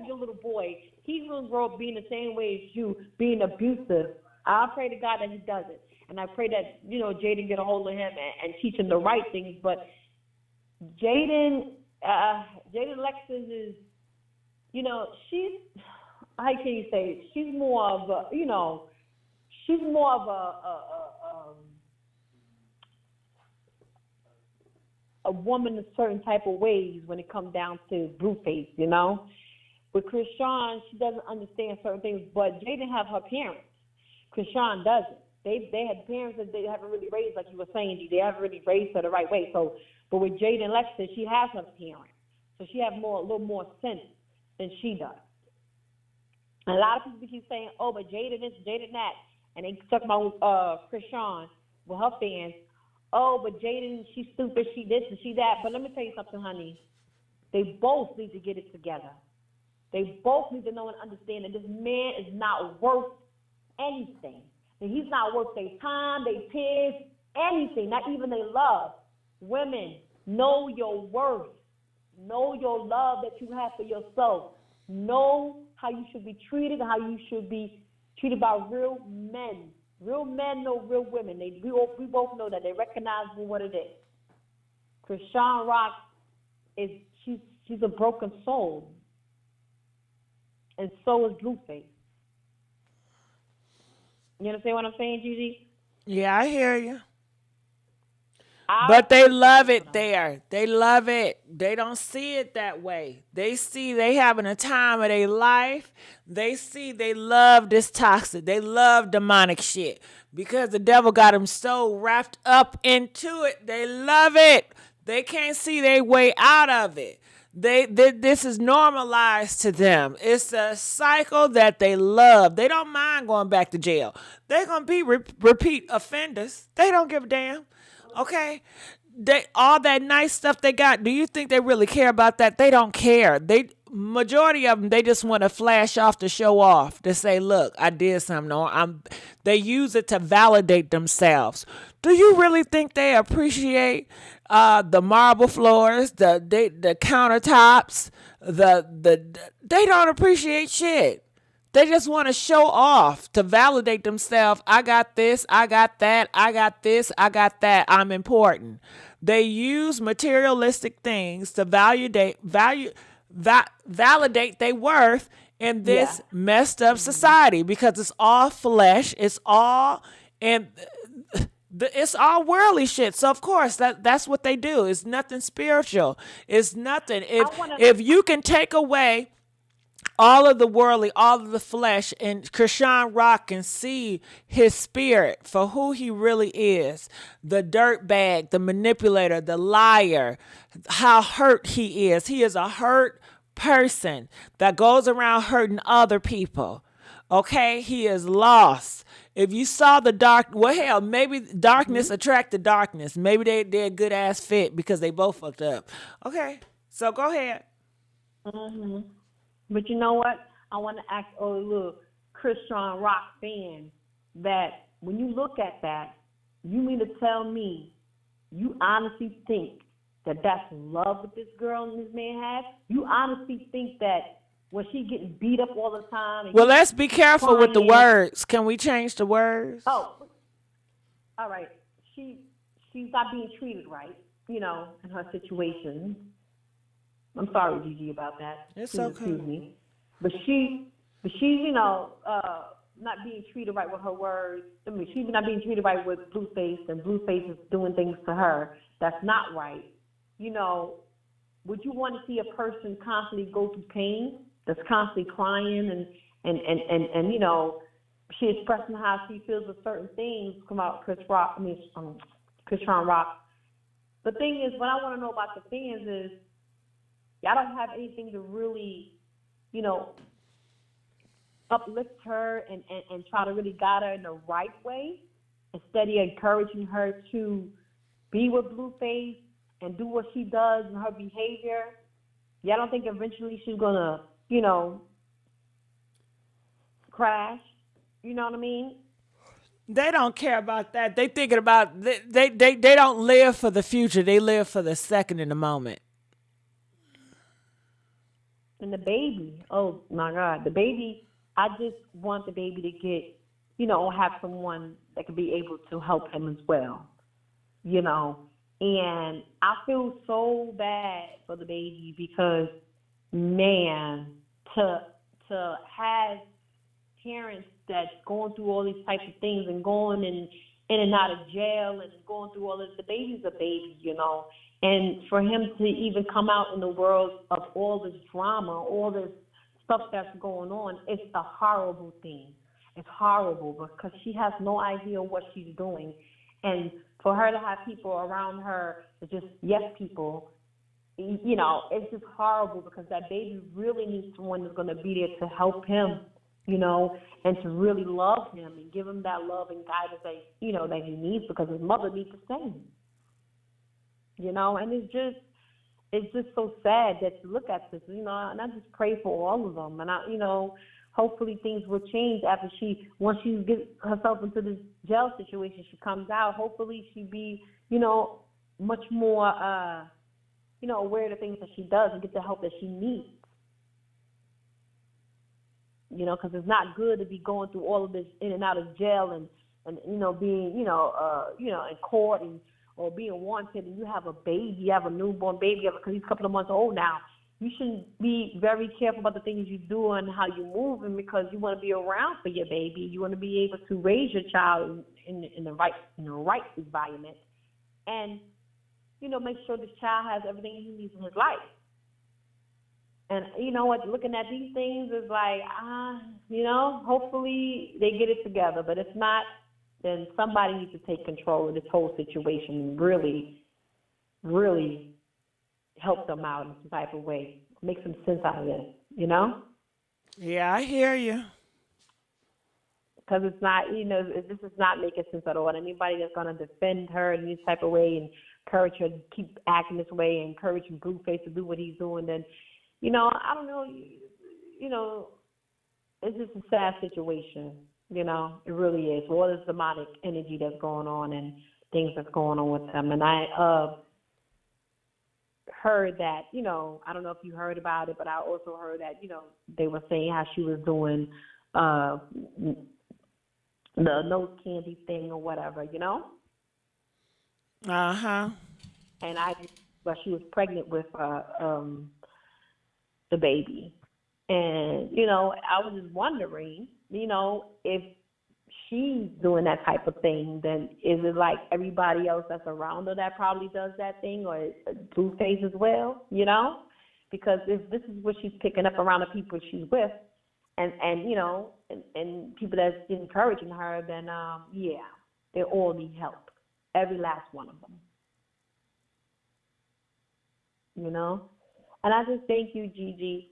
your little boy, he's gonna grow up being the same way as you, being abusive. I pray to God that he doesn't. And I pray that, you know, Jaden get a hold of him and teach him the right things. But Jaden Lexus is, you know, how can you say it? She's more of a, you know, a woman in certain type of ways when it comes down to Blueface, you know. With Chrisean, she doesn't understand certain things, but Jaden have her parents. Chrisean doesn't. They had parents that they haven't really raised, like you were saying, they haven't really raised her the right way. So, but with Jaden Lexus, she has her parents. So she has a little more sense than she does. And a lot of people keep saying, oh, but Jaden this, Jaden that. And they talk about Chrisean with her fans. Oh, but Jaden, she's stupid, she this and she that. But let me tell you something, honey. They both need to get it together. They both need to know and understand that this man is not worth anything. And he's not worth their time, their tears, anything, not even their love. Women, know your worth. Know your love that you have for yourself. Know how you should be treated, how you should be treated by real men. Real men know real women. We both know that. They recognize what it is. Chrisean Rock she's a broken soul. And so is Blueface. You understand what I'm saying, Gigi? Yeah, I hear you. But they love it there. They love it. They don't see it that way. They see they having a time of their life. They love this toxic. They love demonic shit. Because the devil got them so wrapped up into it. They love it. They can't see their way out of it. This is normalized to them. It's a cycle that they love. They don't mind going back to jail. They're going to be repeat offenders. They don't give a damn. Okay? All that nice stuff they got, do you think they really care about that? They don't care. majority of them, they just want to flash off to show off, to say, look, I did something. Or they use it to validate themselves. Do you really think they appreciate the marble floors, the countertops, they don't appreciate shit. They just want to show off, to validate themselves. I got this, I got that, I got this, I got that. I'm important. They use materialistic things to validate their worth in this messed up society, because it's all flesh, it's all it's all worldly shit. So of course that's what they do. It's nothing spiritual. It's nothing. If you can take away all of the worldly, all of the flesh, and Chrisean Rock can see his spirit for who he really is, the dirtbag, the manipulator, the liar, how hurt he is. He is a hurt person that goes around hurting other people. Okay? He is lost. If you saw the maybe darkness attracted darkness. Maybe they're a good ass fit because they both fucked up. Okay, so go ahead. Mm-hmm. But you know what? I want to ask little Chrisean Rock fan that when you look at that, you mean to tell me you honestly think that that's love that this girl and this man have? You honestly think that when she getting beat up all the time? Well, let's be careful with the words. Can we change the words? Oh, all right. She's not being treated right, in her situation. I'm sorry, Gigi, about that. It's Please okay. Excuse me. But she's, not being treated right with her words. I mean, she's not being treated right with Blueface, and Blueface is doing things to her that's not right. Would you want to see a person constantly go through pain, that's constantly crying and she expressing how she feels with certain things come out Chrisean Rock. The thing is, what I want to know about the fans is, y'all don't have anything to really, uplift her and try to really guide her in the right way, instead of encouraging her to be with Blueface and do what she does in her behavior. Y'all don't think eventually she's going to, crash? You know what I mean? They don't care about that. They thinking about, they don't live for the future. They live for the second in the moment. And the baby, oh my God, the baby, I just want the baby to get, have someone that could be able to help him as well, And I feel so bad for the baby because, man, to have parents that's going through all these types of things and going in and out of jail and going through all this, the baby's a baby, And for him to even come out in the world of all this drama, all this stuff that's going on, it's a horrible thing. It's horrible because she has no idea what she's doing. And for her to have people around her, just yes people, it's just horrible because that baby really needs someone that's going to be there to help him, and to really love him and give him that love and guidance that, that he needs, because his mother needs the same. And it's just so sad that to look at this, and I just pray for all of them. And hopefully things will change after once she gets herself into this jail situation, she comes out, hopefully she be, much more, aware of the things that she does and get the help that she needs. Because it's not good to be going through all of this in and out of jail and being, in court or being wanted, and you have a baby, you have a newborn baby, because he's a couple of months old now. You should be very careful about the things you do and how you move, and because you want to be around for your baby, you want to be able to raise your child in the right environment, and make sure this child has everything he needs in his life. And looking at these things is like, hopefully they get it together. But if not, then somebody needs to take control of this whole situation and really, really help them out in some type of way. Make some sense out of this, Yeah, I hear you. Because it's not, this is not making sense at all. And anybody that's going to defend her in this type of way and encourage her to keep acting this way and encourage Blueface to do what he's doing, then I don't know, it's just a sad situation, it really is. All this demonic energy that's going on and things that's going on with them. And I heard that, I don't know if you heard about it, but I also heard that, they were saying how she was doing the nose candy thing or whatever, Uh-huh. And but she was pregnant with the baby. And, I was just wondering, if she's doing that type of thing, then is it like everybody else that's around her that probably does that thing, or Blueface as well, Because if this is what she's picking up around the people she's with, and people that's encouraging her, then, they all need help. Every last one of them. And I just thank you, Gigi,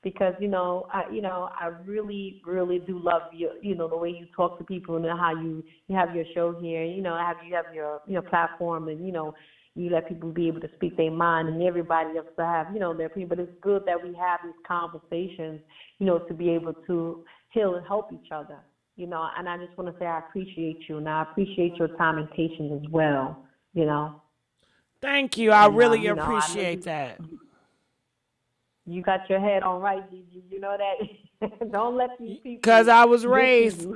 because I really, really do love you. The way you talk to people and how you have your show here. You have your platform, and you let people be able to speak their mind, and everybody else to have their opinion. But it's good that we have these conversations, to be able to heal and help each other. And I just want to say I appreciate you, and I appreciate your time and patience as well. Thank you. I really appreciate that. You got your head on right, Gigi. You know that. Don't let these people. Because I was raised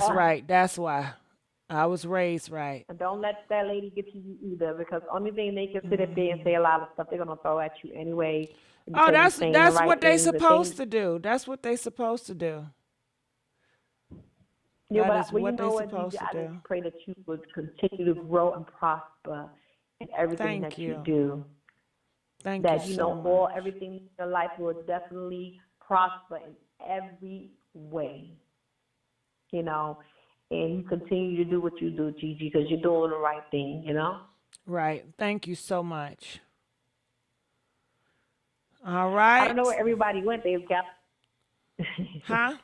right. That's why. I was raised right. And don't let that lady get to you either, because only thing they can sit up there and say a lot of stuff, they're gonna throw at you anyway. Oh, that's what they supposed to do. That's what they supposed to do. Yeah, that is but what you know they supposed Gigi, to I do. just pray that you would continue to grow and prosper in everything Thank that you you. do. Thank That you so much. everything in your life will definitely prosper in every way. And you continue to do what you do, Gigi, because you're doing the right thing, Right. Thank you so much. All right. I don't know where everybody went. They've got. Huh?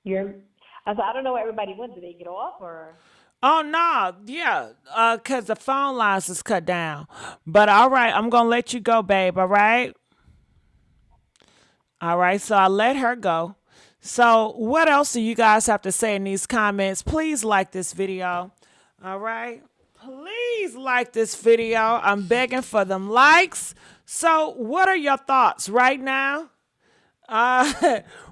I said, I don't know where everybody went. Did they get off or? Oh, no. Yeah. Because the phone lines is cut down. But all right. I'm going to let you go, babe. All right? All right. So I let her go. So what else do you guys have to say in these comments? Please like this video. All right? Please like this video. I'm begging for them likes. So what are your thoughts right now?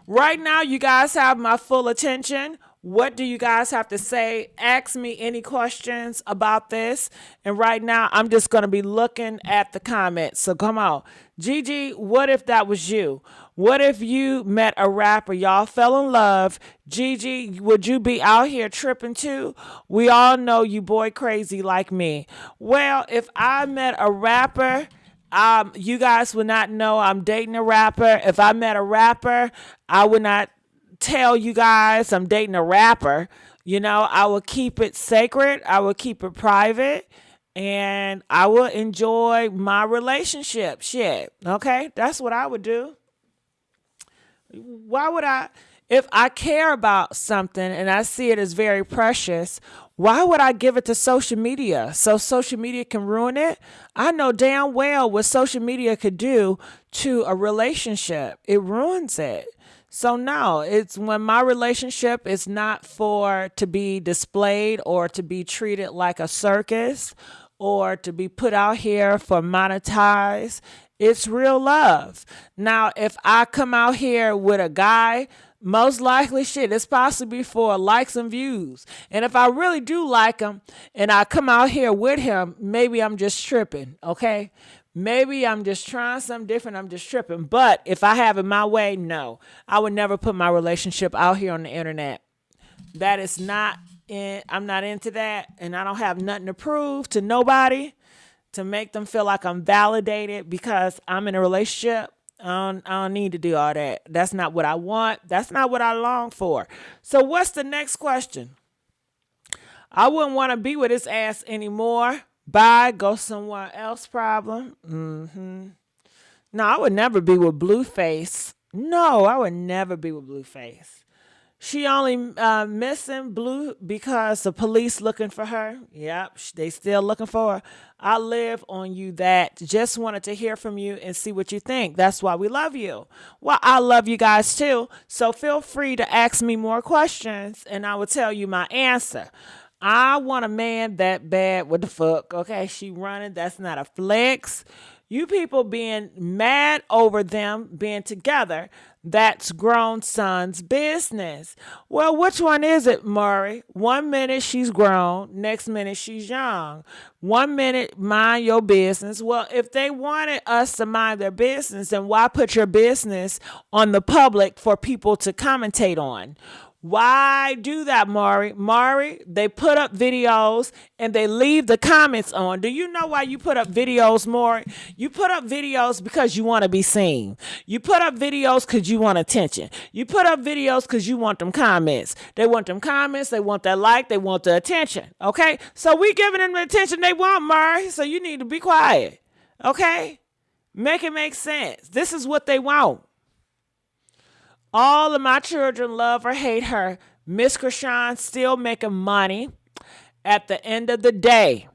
Right now, you guys have my full attention. What do you guys have to say? Ask me any questions about this. And right now, I'm just going to be looking at the comments. So come on. Gigi, what if that was you? What if you met a rapper, y'all fell in love? Gigi, would you be out here tripping too? We all know you boy crazy like me. Well, if I met a rapper, you guys would not know I'm dating a rapper. If I met a rapper, I would not tell you guys I'm dating a rapper. I will keep it sacred. I will keep it private. And I will enjoy my relationship. Shit. Okay? That's what I would do. Why would I? If I care about something and I see it as very precious, why would I give it to social media so social media can ruin it? I know damn well what social media could do to a relationship. It ruins it. So no, it's when my relationship is not to be displayed or to be treated like a circus or to be put out here for monetize. It's real love. Now, if I come out here with a guy, most likely it's possibly for likes and views. And if I really do like him and I come out here with him, maybe I'm just tripping, okay? Maybe I'm just trying something different. I'm just tripping. But if I have it my way, no. I would never put my relationship out here on the internet. That is not I'm not into that. And I don't have nothing to prove to nobody to make them feel like I'm validated because I'm in a relationship. I don't need to do all that. That's not what I want. That's not what I long for. So what's the next question? I wouldn't want to be with his ass anymore. Bye. Go somewhere else problem. No, I would never be with Blueface. No, I would never be with Blueface. She only missing Blue because the police looking for her. Yep, they still looking for her. I live on you that. Just wanted to hear from you and see what you think. That's why we love you. Well, I love you guys too. So feel free to ask me more questions and I will tell you my answer. I want a man that bad. What the fuck? Okay, she running. That's not a flex. You people being mad over them being together, that's grown son's business. Well, which one is it, Murray? 1 minute she's grown, next minute she's young. 1 minute, mind your business. Well, if they wanted us to mind their business, then why put your business on the public for people to commentate on? Why do that, Maury? Maury, they put up videos and they leave the comments on. Do you know why you put up videos, Maury? You put up videos because you want to be seen. You put up videos because you want attention. You put up videos because you want them comments. They want them comments. They want that like. They want the attention. Okay? So we giving them the attention they want, Maury. So you need to be quiet. Okay? Make it make sense. This is what they want. All of my children love or hate her. Miss Chrisean still making money at the end of the day.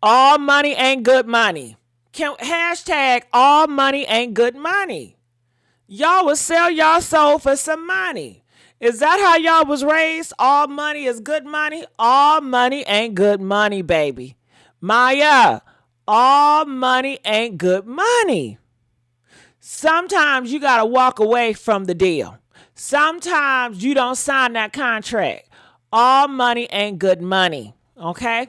All money ain't good money. Hashtag all money ain't good money. Y'all will sell y'all soul for some money. Is that how y'all was raised? All money is good money? All money ain't good money, baby. Maya, all money ain't good money. Sometimes you got to walk away from the deal. Sometimes you don't sign that contract. All money ain't good money. Okay?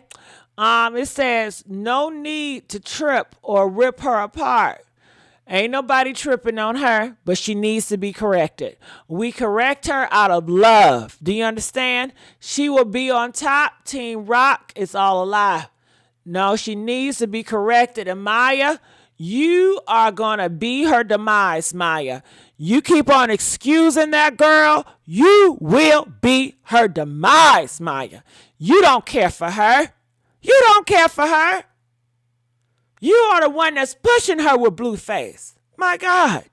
It says no need to trip or rip her apart. Ain't nobody tripping on her, but she needs to be corrected. We correct her out of love. Do you understand? She will be on top. Team Rock, it's all a lie. No, she needs to be corrected. And Maya, you are going to be her demise, Maya. You keep on excusing that girl, you will be her demise, Maya. You don't care for her. You don't care for her. You are the one that's pushing her with Blueface. My God.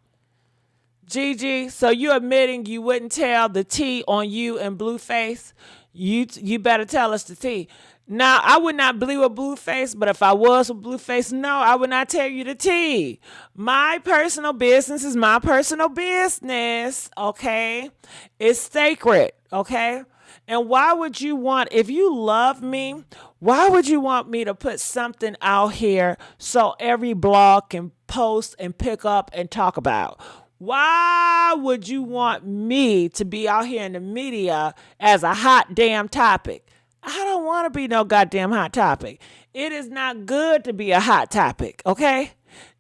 Gigi, so you admitting you wouldn't tell the T on you and Blueface? You better tell us the T. Now, I would not be with Blueface, but if I was with Blueface, no, I would not tell you the tea. My personal business is my personal business, okay? It's sacred, okay? And why would you want, if you love me, why would you want me to put something out here so every blog can post and pick up and talk about? Why would you want me to be out here in the media as a hot damn topic? I don't want to be no goddamn hot topic. It is not good to be a hot topic, okay?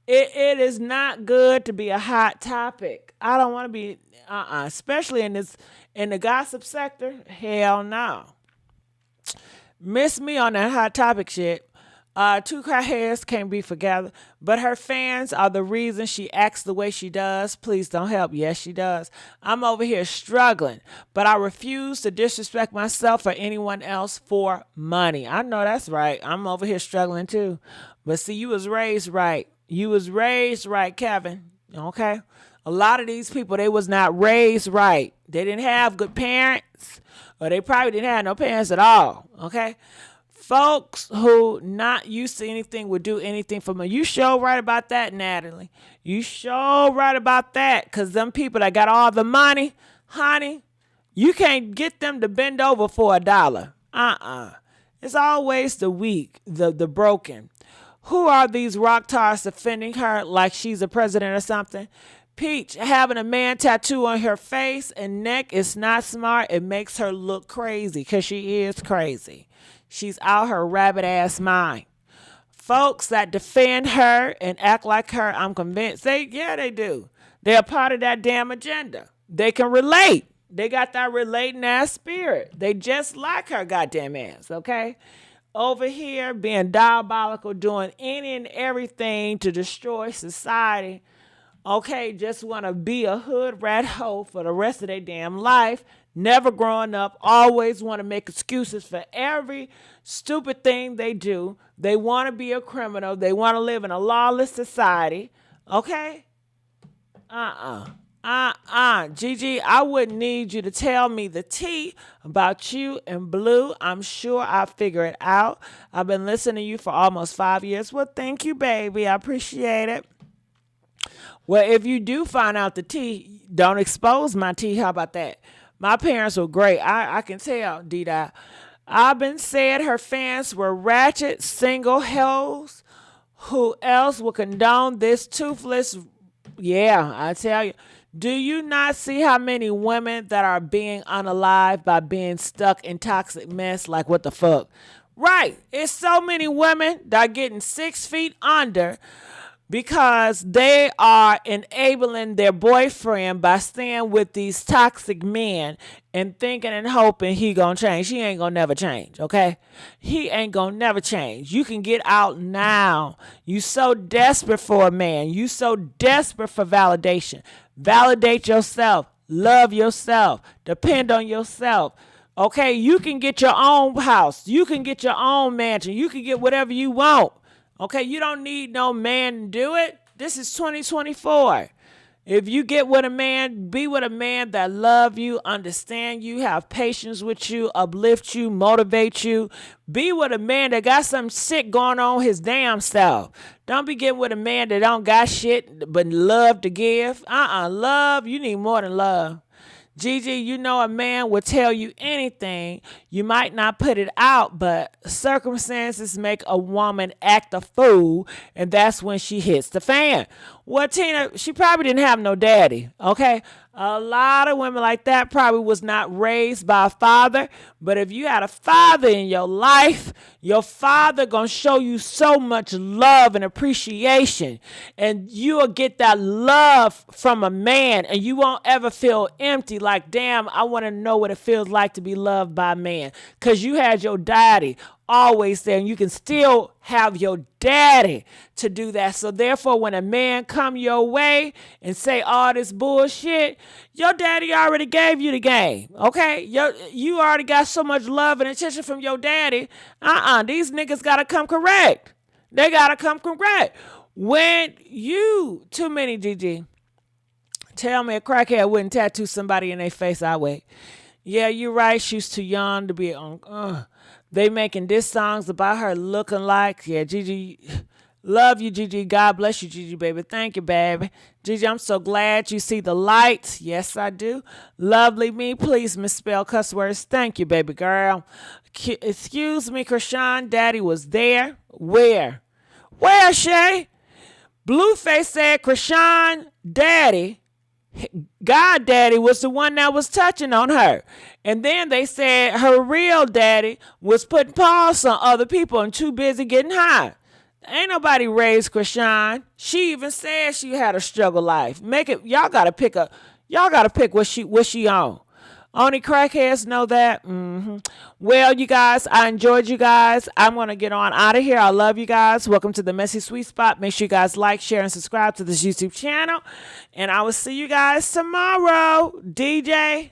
It is not good to be a hot topic. I don't want to be, especially in the gossip sector. Hell no. Miss me on that hot topic shit. Two crackheads can't be together, but her fans are the reason she acts the way she does. Please don't help. Yes, she does. I'm over here struggling, but I refuse to disrespect myself or anyone else for money. I know that's right. I'm over here struggling too. But see, you was raised right. You was raised right, Kevin. Okay? A lot of these people, they was not raised right. They didn't have good parents, or they probably didn't have no parents at all. Okay? Folks who not used to anything would do anything for me. You sure right about that, Natalie. You sure right about that. Because them people that got all the money, honey, you can't get them to bend over for $1. It's always the weak, the broken. Who are these rock tars defending her like she's a president or something? Peach, having a man tattoo on her face and neck is not smart. It makes her look crazy because she is crazy. She's out her rabbit ass mind. Folks that defend her and act like her, I'm convinced they do. They're part of that damn agenda. They can relate. They got that relating ass spirit. They just like her goddamn ass, okay? Over here being diabolical, doing any and everything to destroy society. Okay, just want to be a hood rat hoe for the rest of their damn life. Never growing up, always want to make excuses for every stupid thing they do. They want to be a criminal. They want to live in a lawless society. Okay? I Gigi, I wouldn't need you to tell me the tea about you and Blue. I'm sure I'll figure it out. I've been listening to you for almost 5 years. Well, thank you, baby. I appreciate it. Well, if you do find out the tea, don't expose my tea. How about that? My parents were great. I can tell, D-Dot. I've been said her fans were ratchet, single hoes. Who else will condone this toothless? Yeah, I tell you. Do you not see how many women that are being unalived by being stuck in toxic mess? Like, what the fuck? Right. It's so many women that are getting 6 feet under because they are enabling their boyfriend by staying with these toxic men and thinking and hoping he gonna change. He ain't gonna never change, okay? He ain't gonna never change. You can get out now. You so desperate for a man. You so desperate for validation. Validate yourself. Love yourself. Depend on yourself. Okay, you can get your own house. You can get your own mansion. You can get whatever you want. Okay, you don't need no man to do it. This is 2024. If you get with a man, be with a man that love you, understand you, have patience with you, uplift you, motivate you. Be with a man that got some shit going on his damn self. Don't be getting with a man that don't got shit but love to give. Love, you need more than love. Gigi, you know a man will tell you anything. You might not put it out, but circumstances make a woman act a fool, and that's when she hits the fan. Well, Tina, she probably didn't have no daddy, okay? A lot of women like that probably was not raised by a father, but if you had a father in your life, your father gonna show you so much love and appreciation, and you'll get that love from a man, and you won't ever feel empty like, damn, I want to know what it feels like to be loved by a man, because you had your daddy always there, and you can still have your daddy to do that. So therefore, when a man come your way and say all this bullshit, your daddy already gave you the game, okay? You already got so much love and attention from your daddy. These niggas gotta come correct. They gotta come correct. When you, too many, Gigi, tell me a crackhead wouldn't tattoo somebody in their face, I wait. Yeah, you're right. She's too young to be on. They making diss songs about her looking like. Yeah, Gigi, love you, Gigi. God bless you, Gigi, baby. Thank you, baby. Gigi, I'm so glad you see the light. Yes, I do. Lovely me. Please misspell cuss words. Thank you, baby girl. Excuse me, Chrisean. Daddy was there. Where? Where, Shay? Blueface said Chrisean daddy, God daddy, was the one that was touching on her. And then they said her real daddy was putting paws on other people and too busy getting high. Ain't nobody raised Chrisean. She even said she had a struggle life. Y'all gotta pick what she on. Only crackheads know that. Well, you guys, I enjoyed you guys. I'm going to get on out of here. I love you guys. Welcome to the Messy Sweet Spot. Make sure you guys like, share, and subscribe to this YouTube channel. And I will see you guys tomorrow. DJ.